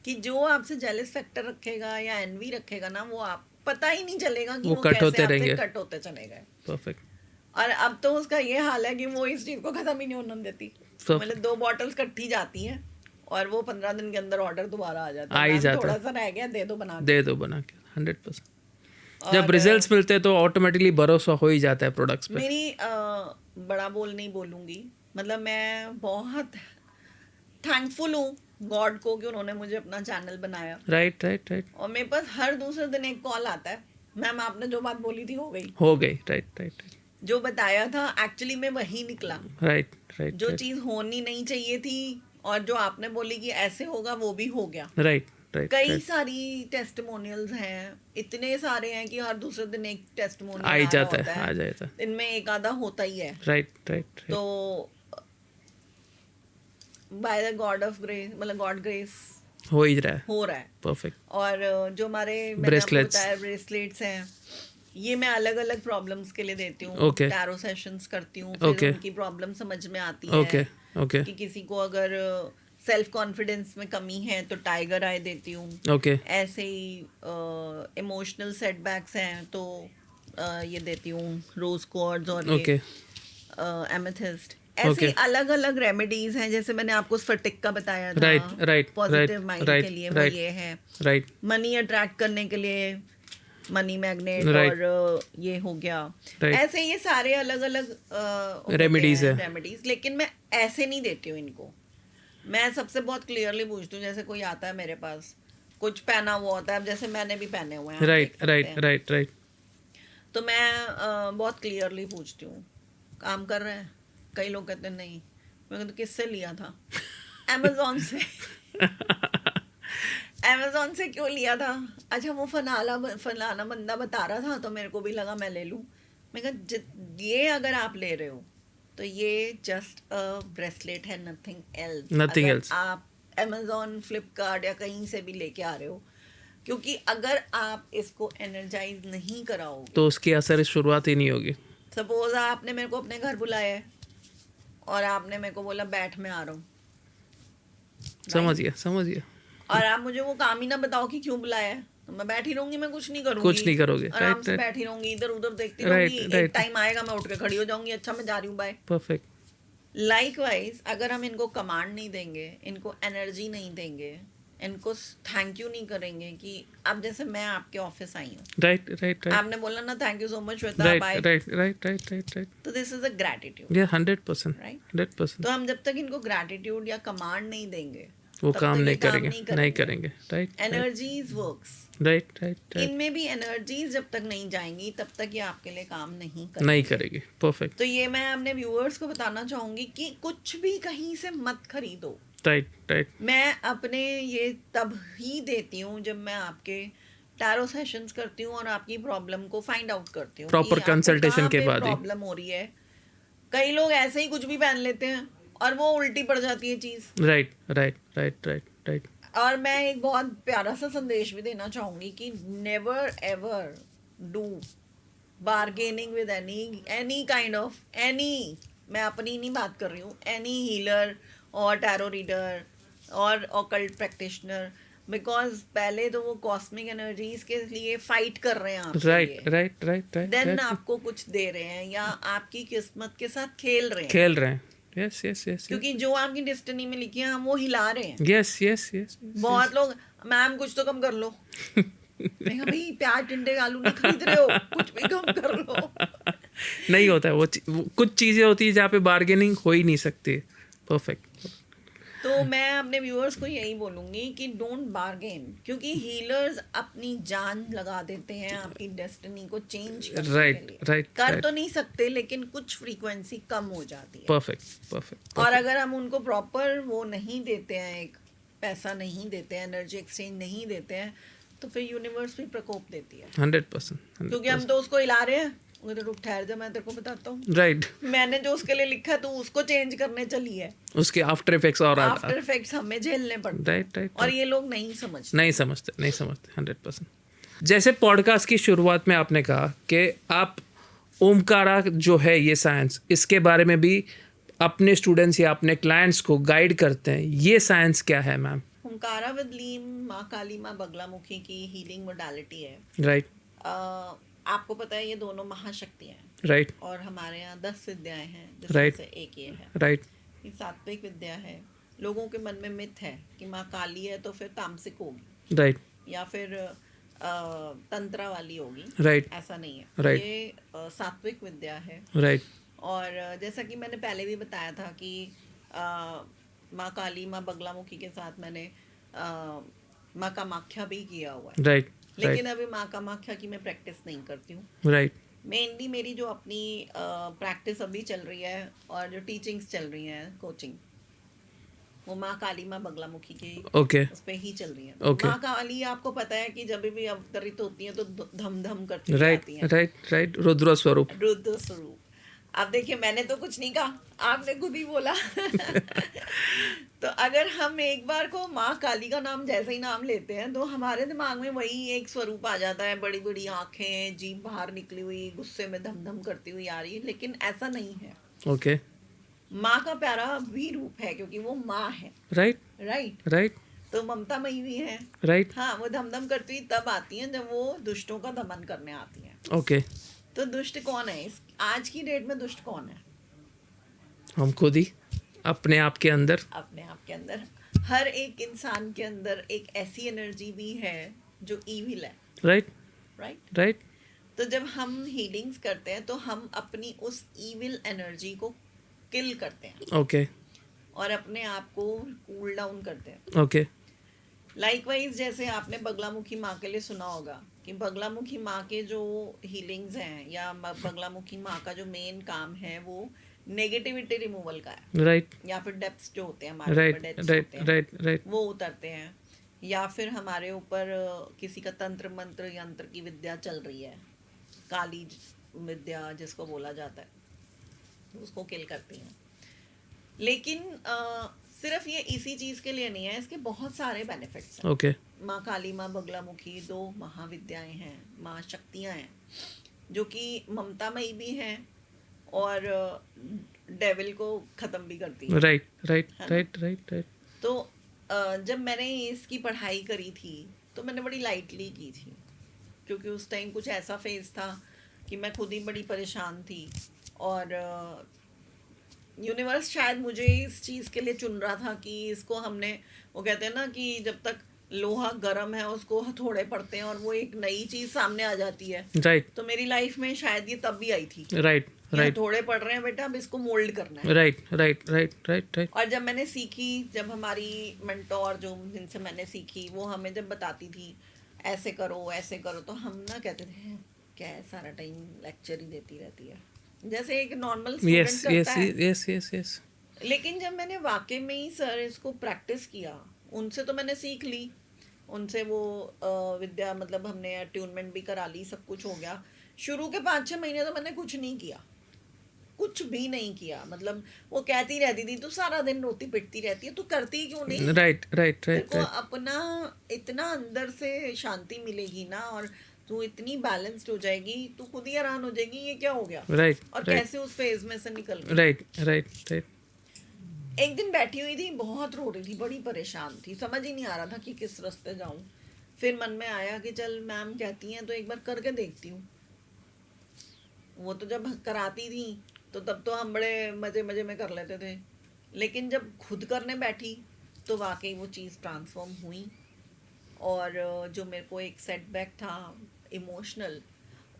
कि जो आपसे जेलस फैक्टर रखेगा या एनवी रखेगा ना, वो आप पता ही नहीं चलेगा कि वो वो कट कैसे होते आपसे रहेंगे। कट होते चले गए। परफेक्ट। और अब तो उसका ये हाल है कि वो इस चीज़ को ख़त्म ही नहीं होने देती। So- मतलब 2 बॉटल्स इकट्ठी जाती हैं और वो 15 दिन के अंदर ऑर्डर दोबारा आ जाता आ है। ही मैम, जाता थोड़ा है। सा रह गया, दे दो बना के। दे दो बना के 100%। और, जब रिजल्ट्स मिलते हैं तो ऑटोमेटिकली भरोसा हो ही जाता है प्रोडक्ट्स पे। मेरी बड़ा बोल नहीं बोलूँगी, मतलब मैं बहुत थैंकफुल हूँ गॉड को कि उन्होंने मुझे अपना चैनल बनाया। राइट राइट राइट और मेरे पास हर दूसरे दिन एक कॉल आता है, मैम आपने जो बात बोली थी हो गई, हो गई। राइट राइट जो बताया था एक्चुअली में वही निकला। राइट राइट जो चीज़ होनी नहीं चाहिए थी और जो आपने बोली कि ऐसे होगा वो भी हो गया। राइट राइट कई सारी टेस्टिमोनियल्स हैं, इतने सारे हैं कि हर दूसरे दिन एक आ टेस्टिमोनियल ही आ जाता होता है, आ है, जाता है। इनमें एक आधा होता ही है। राइट राइट तो by the God of grace, मतलब गॉड ग्रेस हो ही रहा है। हो रहा है। परफेक्ट। और जो हमारे मैंने आपको Bracelets. बताया ब्रेसलेट्स हैं, ये मैं अलग अलग प्रॉब्लम्स के लिए देती हूँ। Okay. टैरो सेशंस करती हूँ, फिर Okay. उनकी प्रॉब्लम समझ में आती ओके है ओके कि किसी को अगर सेल्फ कॉन्फिडेंस में कमी है तो टाइगर आई देती हूँ। ओके ऐसे ही इमोशनल सेटबैक्स हैं तो ये देती हूँ रोज क्वार्ट्ज और ओके एमेथिस्ट। ऐसी अलग अलग रेमेडीज हैं, जैसे मैंने आपको स्फटिक का बताया था, राइट पॉजिटिव माइंड के लिए वो ये है, राइट मनी अट्रैक्ट करने के लिए मनी मैग्नेट, Right. और ये हो गया। Right. ऐसे ये सारे अलग अलग Remedies है। रेमेडीज, लेकिन मैं ऐसे नहीं देती हूँ इनको। मैं सबसे बहुत क्लियरली पूछती हूँ, जैसे कोई आता है मेरे पास, कुछ पहना हुआ होता है, अब जैसे मैंने भी पहने हुए हैं, आप राइट देख सकते राइट हैं। राइट राइट तो मैं बहुत क्लियरली पूछती हूँ, काम कर रहे हैं? कई लोग कहते हैं नहीं। मैं कहती, किससे लिया था? अमेजोन से। अमेजोन से क्यों लिया था? अच्छा, वो फलाना बंदा बता रहा था तो मेरे को भी लगा मैं ले लूँ। मैं कहा, ये अगर आप ले रहे हो तो ये जस्ट अ ब्रेसलेट है, नथिंग एल्स। Nothing else. आप अमेजोन, फ्लिपकार्ट या कहीं से भी लेके आ रहे हो, क्योंकि अगर आप इसको एनर्जाइज नहीं कराओगे, तो उसकी असर शुरुआत ही नहीं होगी। सपोज आपने मेरे को अपने घर बुलाया है और आपने मेरे को बोला बैठ, मैं आ रहा हूँ, समझिए और आप मुझे वो काम ही ना बताओ कि क्यों बुलाया है, तो मैं बैठी रहूंगी, मैं कुछ नहीं करूंगी, कुछ नहीं करोगे। आराम से राइट बैठी रहूंगी, इधर उधर देखती Right, रहूंगी। right. एक टाइम आएगा मैं उठ के खड़ी हो जाऊंगी, अच्छा मैं जा रही हूँ, बाय। परफेक्ट लाइकवाइज अगर हम इनको कमांड नहीं देंगे, इनको एनर्जी नहीं देंगे, इनको थैंक यू नहीं करेंगे, कि अब जैसे मैं आपके ऑफिस आई हूँ, राइट राइट राइट आपने बोला ना thank you so much Shweta, right bye, right right right right right तो दिस इज अ ग्रैटिट्यूड, ये 100% राइट? 100% तो हम जब तक इनको ग्रैटिट्यूड या कमांड नहीं देंगे, वो तब काम तक ये नहीं काम करेंगे नहीं करेंगे। Right energies works, right right right इनमें भी एनर्जीज जब तक नहीं जाएंगी तब तक ये आपके लिए काम नहीं नहीं करेंगे। करेगी। परफेक्ट तो ये मैं अपने व्यूअर्स को बताना चाहूंगी कि कुछ भी कहीं से मत खरीदो। राइट राइट मैं अपने ये तब ही देती हूँ जब मैं आपके टैरो सेशंस करती हूँ और आपकी प्रॉब्लम को फाइंड आउट करती हूँ, Proper consultation के बाद ही। प्रॉब्लम हो रही है। कई लोग ऐसे ही कुछ भी पहन लेते हैं और वो उल्टी पड़ जाती है चीज। Right right right right right और मैं एक बहुत प्यारा सा संदेश भी देना चाहूंगी कि never ever do bargaining with any kind of मैं अपनी नहीं बात कर रही हूँ, एनी हीलर और टैरो रीडर और ऑकल्ट प्रैक्टिशनर, बिकॉज पहले तो वो कॉस्मिक एनर्जीज के लिए फाइट कर रहे हैं आपके राइट लिए, राइट राइट राइट देन आपको कुछ दे रहे हैं या आपकी किस्मत के साथ खेल रहे हैं, खेल रहे हैं। यस यस यस क्योंकि जो आपकी डेस्टिनी में लिखी है हम वो हिला रहे हैं। यस यस यस बहुत लोग, मैम कुछ तो कम कर लो। मैं कहा, भाई प्याज टिंडे आलू नहीं खरीद रहे हो, कुछ भी कम कर लो। नहीं होता है वो कुछ चीजें होती है जहाँ पे बार्गेनिंग हो ही नहीं सकती। परफेक्ट। तो मैं अपने व्यूअर्स को यही बोलूंगी कि डोंट बार्गेन, क्योंकि हीलर्स अपनी जान लगा देते हैं आपकी डेस्टिनी को चेंज करने Right, के लिए। right, कर right. तो नहीं सकते, लेकिन कुछ फ्रीक्वेंसी कम हो जाती है। परफेक्ट परफेक्ट और अगर हम उनको प्रॉपर वो नहीं देते हैं, एक पैसा नहीं देते हैं, एनर्जी एक्सचेंज नहीं देते हैं, तो फिर यूनिवर्स भी प्रकोप देती है। 100%। क्योंकि हम तो उसको हिला रहे हैं, वो तो रुक ठहर जा, मैं तेरे को बताता हूँ। राइट मैंने जो उसके लिए लिखा है तो उसको चेंज करने चली है, उसके आफ्टर इफेक्ट्स और आफ्टर इफेक्ट्स हमें झेलने पड़ते हैं। राइट राइट और ये लोग नहीं समझते। नहीं समझते 100%। जैसे पॉडकास्ट की शुरुआत में आपने कहा कि आप ओमकारा जो है ये साइंस, इसके बारे में भी अपने स्टूडेंट्स या अपने क्लाइंट्स को गाइड करते हैं। ये साइंस क्या है मैम? ओमकारा विद लीम माँ काली माँ बगलामुखी की हीलिंग मोडालिटी है। राइट आपको पता है ये दोनों महाशक्तियाँ हैं, राइट और हमारे यहाँ 10 विद्याएं हैं, जिसमें Right. से एक ये है। राइट ये सात्विक विद्या है। लोगों के मन में मिथ है कि माँ काली है तो फिर तामसिक होगी राइट या फिर तंत्रा वाली होगी। राइट ऐसा नहीं है। Right. ये सात्विक विद्या है। राइट और जैसा कि मैंने पहले भी बताया था कि माँ काली माँ बगलामुखी के साथ मैंने माँ कामाख्या भी किया हुआ है। राइट लेकिन अभी माँ कामाख्या की मैं प्रैक्टिस नहीं करती हूँ। राइट मेनली मेरी जो अपनी प्रैक्टिस अभी चल रही है और जो टीचिंग्स चल रही हैं, कोचिंग, वो माँ काली माँ बगलामुखी की ओके उस पे ही चल रही है। Okay. माँ काली आपको पता है कि जब भी अवतरित होती हैं तो धम धम करती राइट जाती हैं, राइट रुद्र स्वरूप। रुद्र स्वरूप। अब देखिए, मैंने तो कुछ नहीं कहा, आपने खुद ही बोला। तो अगर हम एक बार को माँ काली का नाम जैसे ही नाम लेते हैं तो हमारे दिमाग में वही एक स्वरूप आ जाता है, बड़ी बड़ी आंखें, जीभ बाहर निकली हुई, गुस्से में धम धम करती हुई आ रही है। लेकिन ऐसा नहीं है। ओके माँ का प्यारा भी रूप है, क्योंकि वो माँ है। Right right. राइट तो ममता मई भी है। राइट हाँ, वो धम धम करती हुई तब आती हैं जब वो दुष्टों का दमन करने आती हैं। ओके तो दुष्ट कौन है आज की डेट में? दुष्ट कौन है? हम खुद ही अपने आप के अंदर. अपने आप के अंदर हर एक इंसान के अंदर एक ऐसी एनर्जी भी है जो ईविल है, राइट राइट? राइट. तो जब हम हीलिंग्स करते हैं तो हम अपनी उस ईविल एनर्जी को किल करते हैं ओके और अपने आप को कूल डाउन करते हैं. ओके. लाइकवाइज जैसे आपने बगलामुखी माँ के लिए सुना होगा कि बगलामुखी माँ के जो हीलिंग्स हैं या बगलामुखी माँ का जो मेन काम है वो नेगेटिविटी रिमूवल का है, राइट या फिर डेप्थ्स जो होते हैं हमारे राइट ऊपर, डेप्थ्स राइट होते हैं राइट राइट. वो उतरते हैं, या फिर हमारे ऊपर किसी का तंत्र मंत्र यंत्र की विद्या चल रही है, काली विद्या जिसको बोला जाता है, उसको किल करती हैं. लेकिन सिर्फ ये इसी चीज़ के लिए नहीं है, इसके बहुत सारे बेनिफिट्स हैं. ओके. माँ काली, माँ बगलामुखी 2 महाविद्याएं हैं, माँ शक्तियाँ हैं जो कि ममतामयी भी हैं और डेविल को ख़त्म भी करती हैं. राइट राइट है ना? Right right right. तो जब मैंने इसकी पढ़ाई करी थी तो मैंने बड़ी लाइटली की थी, क्योंकि उस टाइम कुछ ऐसा फेज था कि मैं खुद ही बड़ी परेशान थी और यूनिवर्स शायद मुझे इस चीज़ के लिए चुन रहा था कि इसको हमने, वो कहते हैं ना कि जब तक लोहा गर्म है उसको हथौड़े पड़ते हैं और वो एक नई चीज़ सामने आ जाती है. राइट तो मेरी लाइफ में शायद ये तब भी आई थी. राइट राइट हथौड़े पड़ रहे हैं बेटा, अब इसको मोल्ड करना है. Right right right right right. और जब मैंने सीखी, जब हमारी मेंटोर जो जिनसे मैंने सीखी वो हमें जब बताती थी ऐसे करो, तो हम ना कहते थे क्या है, सारा टाइम लेक्चर ही देती रहती है, जैसे एक नॉर्मल यस स्टूडेंट यस करता है. Yes yes yes. लेकिन जब मैंने वाकई में ही सर इसको प्रैक्टिस किया, उनसे तो मैंने सीख ली, उनसे वो विद्या, मतलब हमने अट्यूनमेंट भी करा ली, सब कुछ हो गया. शुरू के 5-6 महीने तो मैंने कुछ नहीं किया, कुछ भी नहीं किया. मतलब वो कहती रहती थी तू सारा दिन रोती पिटती रहती है, तू करती क्यों नहीं? राइट राइट तेरे राइट को राइट. अपना इतना अंदर से शांति मिलेगी ना, और तू इतनी बैलेंस्ड हो जाएगी, तू खुद ही हैरान हो जाएगी ये क्या हो गया, राइट और राइट कैसे उस फेज में से निकल गई. Right right right. एक दिन बैठी हुई थी, बहुत रो रही थी, बड़ी परेशान थी, समझ ही नहीं आ रहा था कि किस रास्ते जाऊं. फिर मन में आया कि चल मैम कहती हैं तो एक बार करके देखती हूँ. वो तो जब कराती थी तो तब तो हम बड़े मज़े मज़े में कर लेते थे, लेकिन जब खुद करने बैठी तो वाकई वो चीज़ ट्रांसफॉर्म हुई. और जो मेरे को एक सेटबैक था इमोशनल,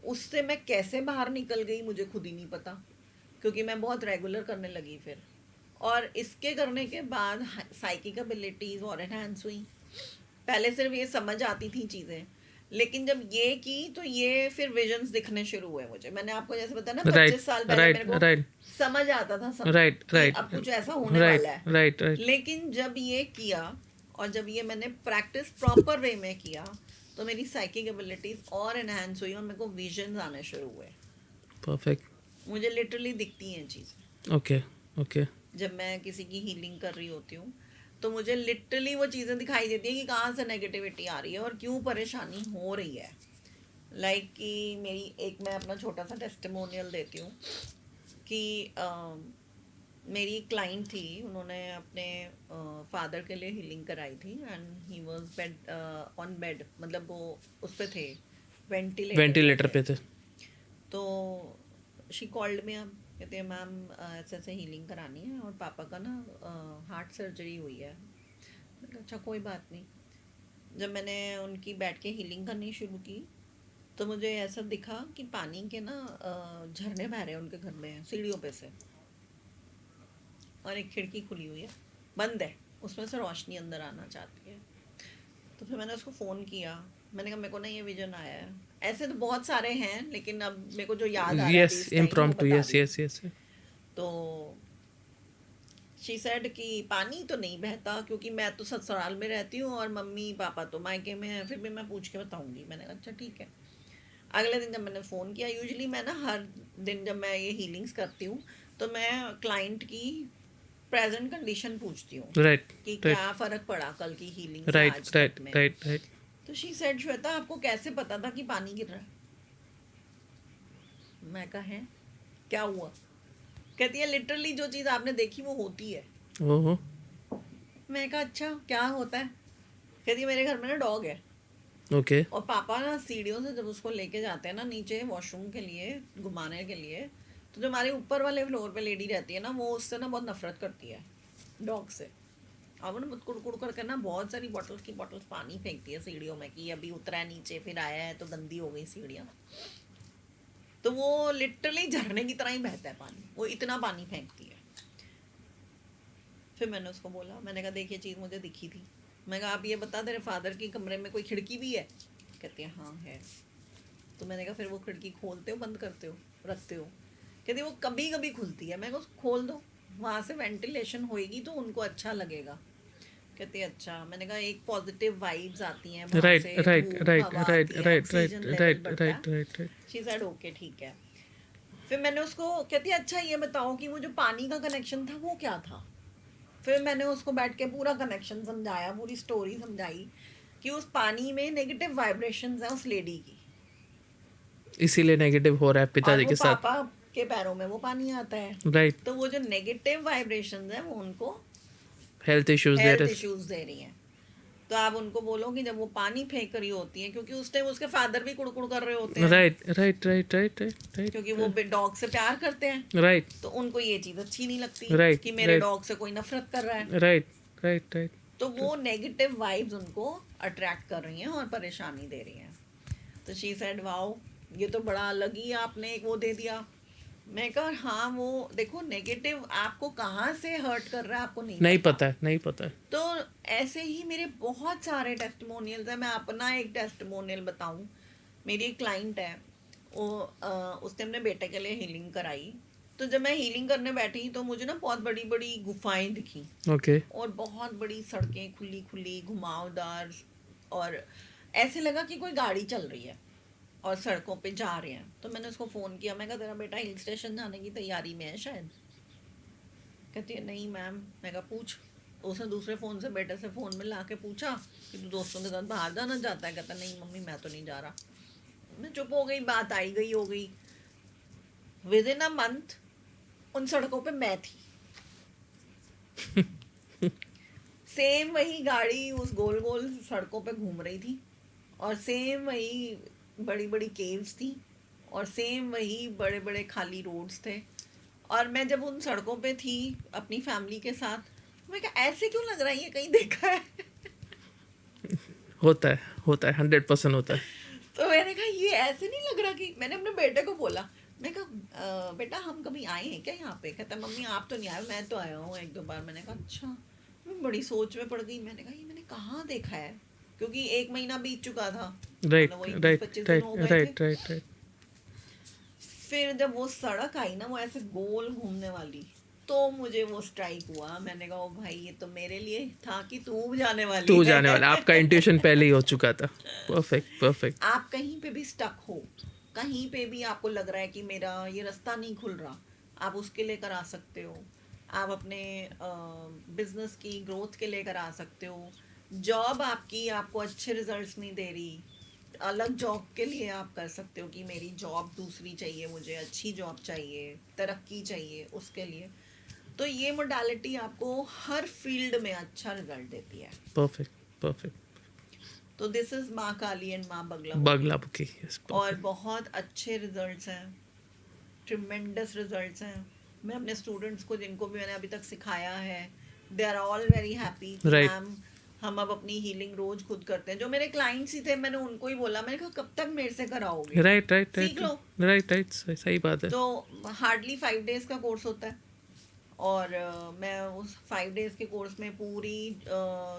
उससे मैं कैसे बाहर निकल गई मुझे खुद ही नहीं पता, क्योंकि मैं बहुत रेगुलर करने लगी फिर. और इसके करने के बाद साइकिक एबिलिटीज़ और एनहांस हुई. पहले सिर्फ ये समझ आती थी चीज़ें, लेकिन जब ये की तो ये फिर विजन्स दिखने शुरू हुए मुझे. मैंने आपको जैसे बताया ना 25 साल पहले मेरे को राइट समझ आता था सब राइट कि राइट अब कुछ ऐसा होने राइट वाला है. Right right. लेकिन जब ये किया और जब ये मैंने प्रैक्टिस प्रॉपर वे में किया तो मेरी साइकिक एबिलिटीज़ और एनहांस हुई और मेरे को विजन्स आने शुरू हुए. परफेक्ट. मुझे लिटरली दिखती हैं चीज़ें. Okay okay. जब मैं किसी की हीलिंग कर रही होती हूँ तो मुझे लिटरली वो चीज़ें दिखाई देती है कि कहाँ से नेगेटिविटी आ रही है और क्यों परेशानी हो रही है. लाइक कि मेरी एक, मैं अपना छोटा सा टेस्टिमोनियल देती हूँ कि मेरी एक क्लाइंट थी, उन्होंने अपने फादर के लिए हीलिंग कराई थी and he was bed on bed, मतलब वो उस पे थे, वेंटिलेटर पे थे. तो शी कॉल्ड मी अप, कहते हैं मैम ऐसे ऐसे हीलिंग करानी है और पापा का ना हार्ट सर्जरी हुई है. मैंने कहा अच्छा कोई बात नहीं. जब मैंने उनकी बैठ के हीलिंग करनी शुरू की तो मुझे ऐसा दिखा कि पानी के ना झरने बह रहे हैं उनके घर में सीढ़ियों पे से, और एक खिड़की खुली हुई है, बंद है, उसमें से रोशनी अंदर आना चाहती है. तो फिर मैंने उसको फ़ोन किया, मैंने कहा मेरे को ना ये विजन आया है. ऐसे तो बहुत सारे हैं लेकिन अब मेरे को जो याद आ रहा है yes impromptu. Yes yes yes. तो शी सेड कि पानी तो नहीं बहता क्योंकि मैं तो ससुराल में रहती हूँ और मम्मी पापा तो मायके में हैं, फिर भी मैं पूछ के बताऊँगी. मैंने कहा अच्छा ठीक है. अगले दिन जब मैंने फ़ोन किया, यूजुअली मैं ना हर दिन जब मैं ये हीलिंग्स करती हूँ तो मैं क्लाइंट की प्रेजेंट कंडीशन पूछती हूँ राइट कि क्या फ़र्क पड़ा कल की हीलिंग से राइट आज राइट तक में. Right right. तो शी सेड श्वेता आपको कैसे पता था कि पानी गिर रहा है? मैं कहा है क्या हुआ? कहती है लिटरली जो चीज़ आपने देखी वो होती है. ओहो. मैं कहा अच्छा क्या होता है? कहती है मेरे घर में ना डॉग है ओके. और पापा ना सीढ़ियों से जब उसको लेके जाते हैं ना नीचे वॉशरूम के लिए घुमाने के लिए, तो जो हमारे ऊपर वाले फ्लोर पे लेडी रहती है ना, वो उससे ना बहुत नफरत करती है डॉग से, और वो ना बहुत कुड़ करके ना बहुत सारी बॉटल्स की बॉटल्स पानी फेंकती है सीढ़ियों में कि अभी उतरा है नीचे, फिर आया है तो गंदी हो गई सीढ़ियाँ। तो वो लिटरली झरने की तरह ही बहता है पानी, वो इतना पानी फेंकती है। फिर मैंने उसको बोला, मैंने कहा देख ये चीज़ मुझे दिखी थी। मैं कहा आप ये बता तेरे फादर के कमरे में कोई खिड़की भी है? कहती है हाँ है। तो मैंने कहा फिर वो खिड़की खोलते हो, बंद करते हो, रखते हो? कहती वो कभी कभी खुलती है। मैं कहा उसको खोल दो, वहाँ से वेंटिलेशन होएगी तो उनको अच्छा लगेगा। कहती है अच्छा। मैंने कहा एक पॉजिटिव वाइब्स आती हैं वहाँ राइट से, राइट धूप, राइट हवा राइट आती है, right oxygen right level right बढ़ता है। Right right right she said okay ठीक है। फिर मैंने उसको, कहती है अच्छा ये बताओ कि वो जो पानी का कनेक्शन था वो क्या था? फिर मैंने उसको बैठ के पूरा कनेक्शन समझाया, पूरी स्टोरी समझाई कि उस पानी में नेगेटिव वाइब्रेशंस है उस लेडी की, इसीलिए नेगेटिव हो रहा है और पिताजी वो के साथ। पापा के पैरों में वो पानी आता है। राइट, तो वो जो नेगेटिव वाइब्रेशंस है वो उनको हेल्थ इश्यूज दे हेल्थ रहे। इश्यूज दे रही हैं। तो आप उनको बोलो कि जब वो पानी फेंक रही होती है, क्योंकि उस टाइम उसके फादर भी कुड़कुड़ कर रहे होते हैं, right right right right right क्योंकि वो डॉग से प्यार करते हैं, राइट तो उनको ये चीज़ अच्छी नहीं लगती राइट कि मेरे राइट डॉग से कोई नफरत कर रहा है। Right right right. तो वो नेगेटिव वाइब्स उनको अट्रैक्ट कर रही हैं और परेशानी दे रही हैं। तो शी सेड वाओ, ये तो बड़ा अलग ही आपने एक वो दे दिया। मैं कहा हाँ वो देखो नेगेटिव आपको कहाँ से हर्ट कर रहा है आपको नहीं पता है, नहीं पता है। तो ऐसे ही मेरे बहुत सारे टेस्टिमोनियल्स हैं। मैं अपना एक टेस्टिमोनियल बताऊं। मेरी एक क्लाइंट है, वो उसने अपने बेटे के लिए हीलिंग कराई। तो जब मैं हीलिंग करने बैठी तो मुझे ना बहुत बड़ी बड़ी गुफाएं दिखी, ओके और बहुत बड़ी सड़कें खुली खुली घुमावदार, और ऐसे लगा कि कोई गाड़ी चल रही है और सड़कों पे जा रहे हैं। तो मैंने उसको फ़ोन किया, मैं कहा तेरा बेटा हिल स्टेशन जाने की तैयारी में है शायद? कहती है नहीं मैम। मैं कहा पूछ। तो उसने दूसरे फ़ोन से बेटे से फ़ोन में ला के पूछा कि तू दोस्तों के साथ बाहर जाना चाहता है? कहता नहीं मम्मी मैं तो नहीं जा रहा। मैं चुप हो गई, बात आई गई हो गई। विद इन अ मंथ उन सड़कों पे मैं थी। सेम वही गाड़ी उस गोल गोल सड़कों पे घूम रही थी, और सेम वही बड़ी बड़ी केव्स थी, और सेम वही बड़े बड़े खाली रोड्स थे। और मैं जब उन सड़कों पे थी अपनी फैमिली के साथ, मैं कहा ऐसे क्यों लग रहा है, ये कहीं देखा है? होता है, होता है, 100% होता है। तो मैंने कहा ये ऐसे नहीं लग रहा कि, मैंने अपने बेटे को बोला, मैं कहा बेटा हम कभी आए हैं क्या यहाँ पे? कहता मम्मी आप तो नहीं आए, मैं तो आया हूँ एक दो बार। मैंने कहा अच्छा। मैं बड़ी सोच में पड़ गई। मैंने कहा ये मैंने कहाँ देखा है, क्योंकि 1 महीना बीत चुका था। राइट मतलब वही राइट 25 दिन राइट हो गए राइट थे। Right right. फिर जब वो सड़क आई ना, वो ऐसे गोल घूमने वाली, तो मुझे वो स्ट्राइक हुआ। मैंने कहा ओ भाई ये तो मेरे लिए था कि तू जाने वाली तू है। जाने वाला, आपका इंट्यूशन पहले ही हो चुका था। Perfect perfect. आप कहीं पे भी स्टक हो, कहीं पे भी आपको लग रहा है कि मेरा ये रास्ता नहीं खुल रहा, आप उसके लिए करा सकते हो। आप अपने बिजनेस की ग्रोथ के लिए करा सकते हो। जॉब आपकी आपको अच्छे रिजल्ट्स नहीं दे रही, अलग जॉब के लिए आप कर सकते हो कि मेरी जॉब दूसरी चाहिए, मुझे अच्छी जॉब चाहिए, तरक्की चाहिए, उसके लिए। तो ये मोडालिटी आपको हर फील्ड में अच्छा रिजल्ट देती है। Perfect perfect. तो दिस इज माँ काली एंड माँ बगला बगला बुकी, यस और परफेक्ट। बहुत अच्छे रिजल्ट्स हैं, ट्रिमेंडस रिजल्ट्स हैं। मैं अपने स्टूडेंट्स को जिनको भी मैंने अभी तक सिखाया है, they are all very happy कि Right. मैम हम अब अपनी हीलिंग रोज खुद करते हैं। जो मेरे क्लाइंट्स ही थे, मैंने उनको ही बोला, मैंने कहा कब तक मेरे से कराओगे? राइट राइट सीख लो। राइट राइट, सही बात है। तो हार्डली 5 डेज का कोर्स होता है, और मैं उस 5 डेज के कोर्स में पूरी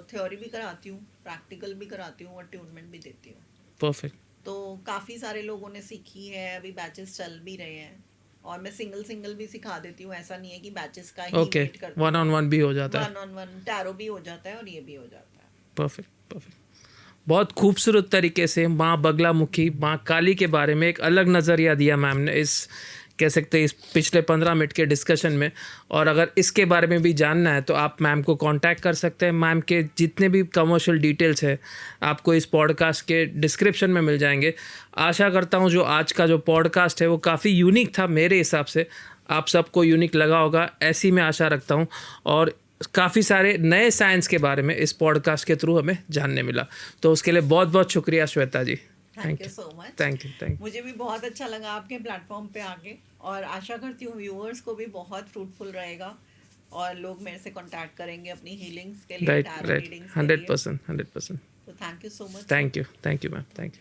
थ्योरी भी कराती हूँ, प्रैक्टिकल भी कराती हूँ, और ट्यूनमेंट भी देती हूँ। परफेक्ट। तो काफ़ी सारे लोगों ने सीखी है, अभी बैचेस चल भी रहे हैं, और मैं सिंगल भी सिखा देती हूँ। ऐसा नहीं है कि बैचेस का ही ओके, वेट करती वन ऑन वन भी हो जाता है। 1-on-1 टैरो भी हो जाता है और ये भी हो जाता है। Perfect perfect. बहुत खूबसूरत तरीके से माँ बगलामुखी, माँ काली के बारे में एक अलग नज़रिया दिया मैम ने, इस कह सकते हैं इस पिछले 15 मिनट के डिस्कशन में। और अगर इसके बारे में भी जानना है तो आप मैम को कांटेक्ट कर सकते हैं। मैम के जितने भी कमर्शियल डिटेल्स है आपको इस पॉडकास्ट के डिस्क्रिप्शन में मिल जाएंगे। आशा करता हूँ जो आज का जो पॉडकास्ट है वो काफ़ी यूनिक था, मेरे हिसाब से आप सबको यूनिक लगा होगा, ऐसी मैं आशा रखता हूँ। और काफ़ी सारे नए साइंस के बारे में इस पॉडकास्ट के थ्रू हमें जानने मिला, तो उसके लिए बहुत बहुत शुक्रिया Shweta ji. Thank you so much. Thank you. मुझे भी बहुत अच्छा लगा आपके प्लेटफॉर्म पे आके, और आशा करती हूँ व्यूअर्स को भी बहुत फ्रूटफुल रहेगा और लोग मेरे से कांटेक्ट करेंगे अपनी हीलिंग्स के लिए, राइट टैरो राइट, रीडिंग्स के लिए। 100%। तो thank you so much. Thank you ma'am, thank you.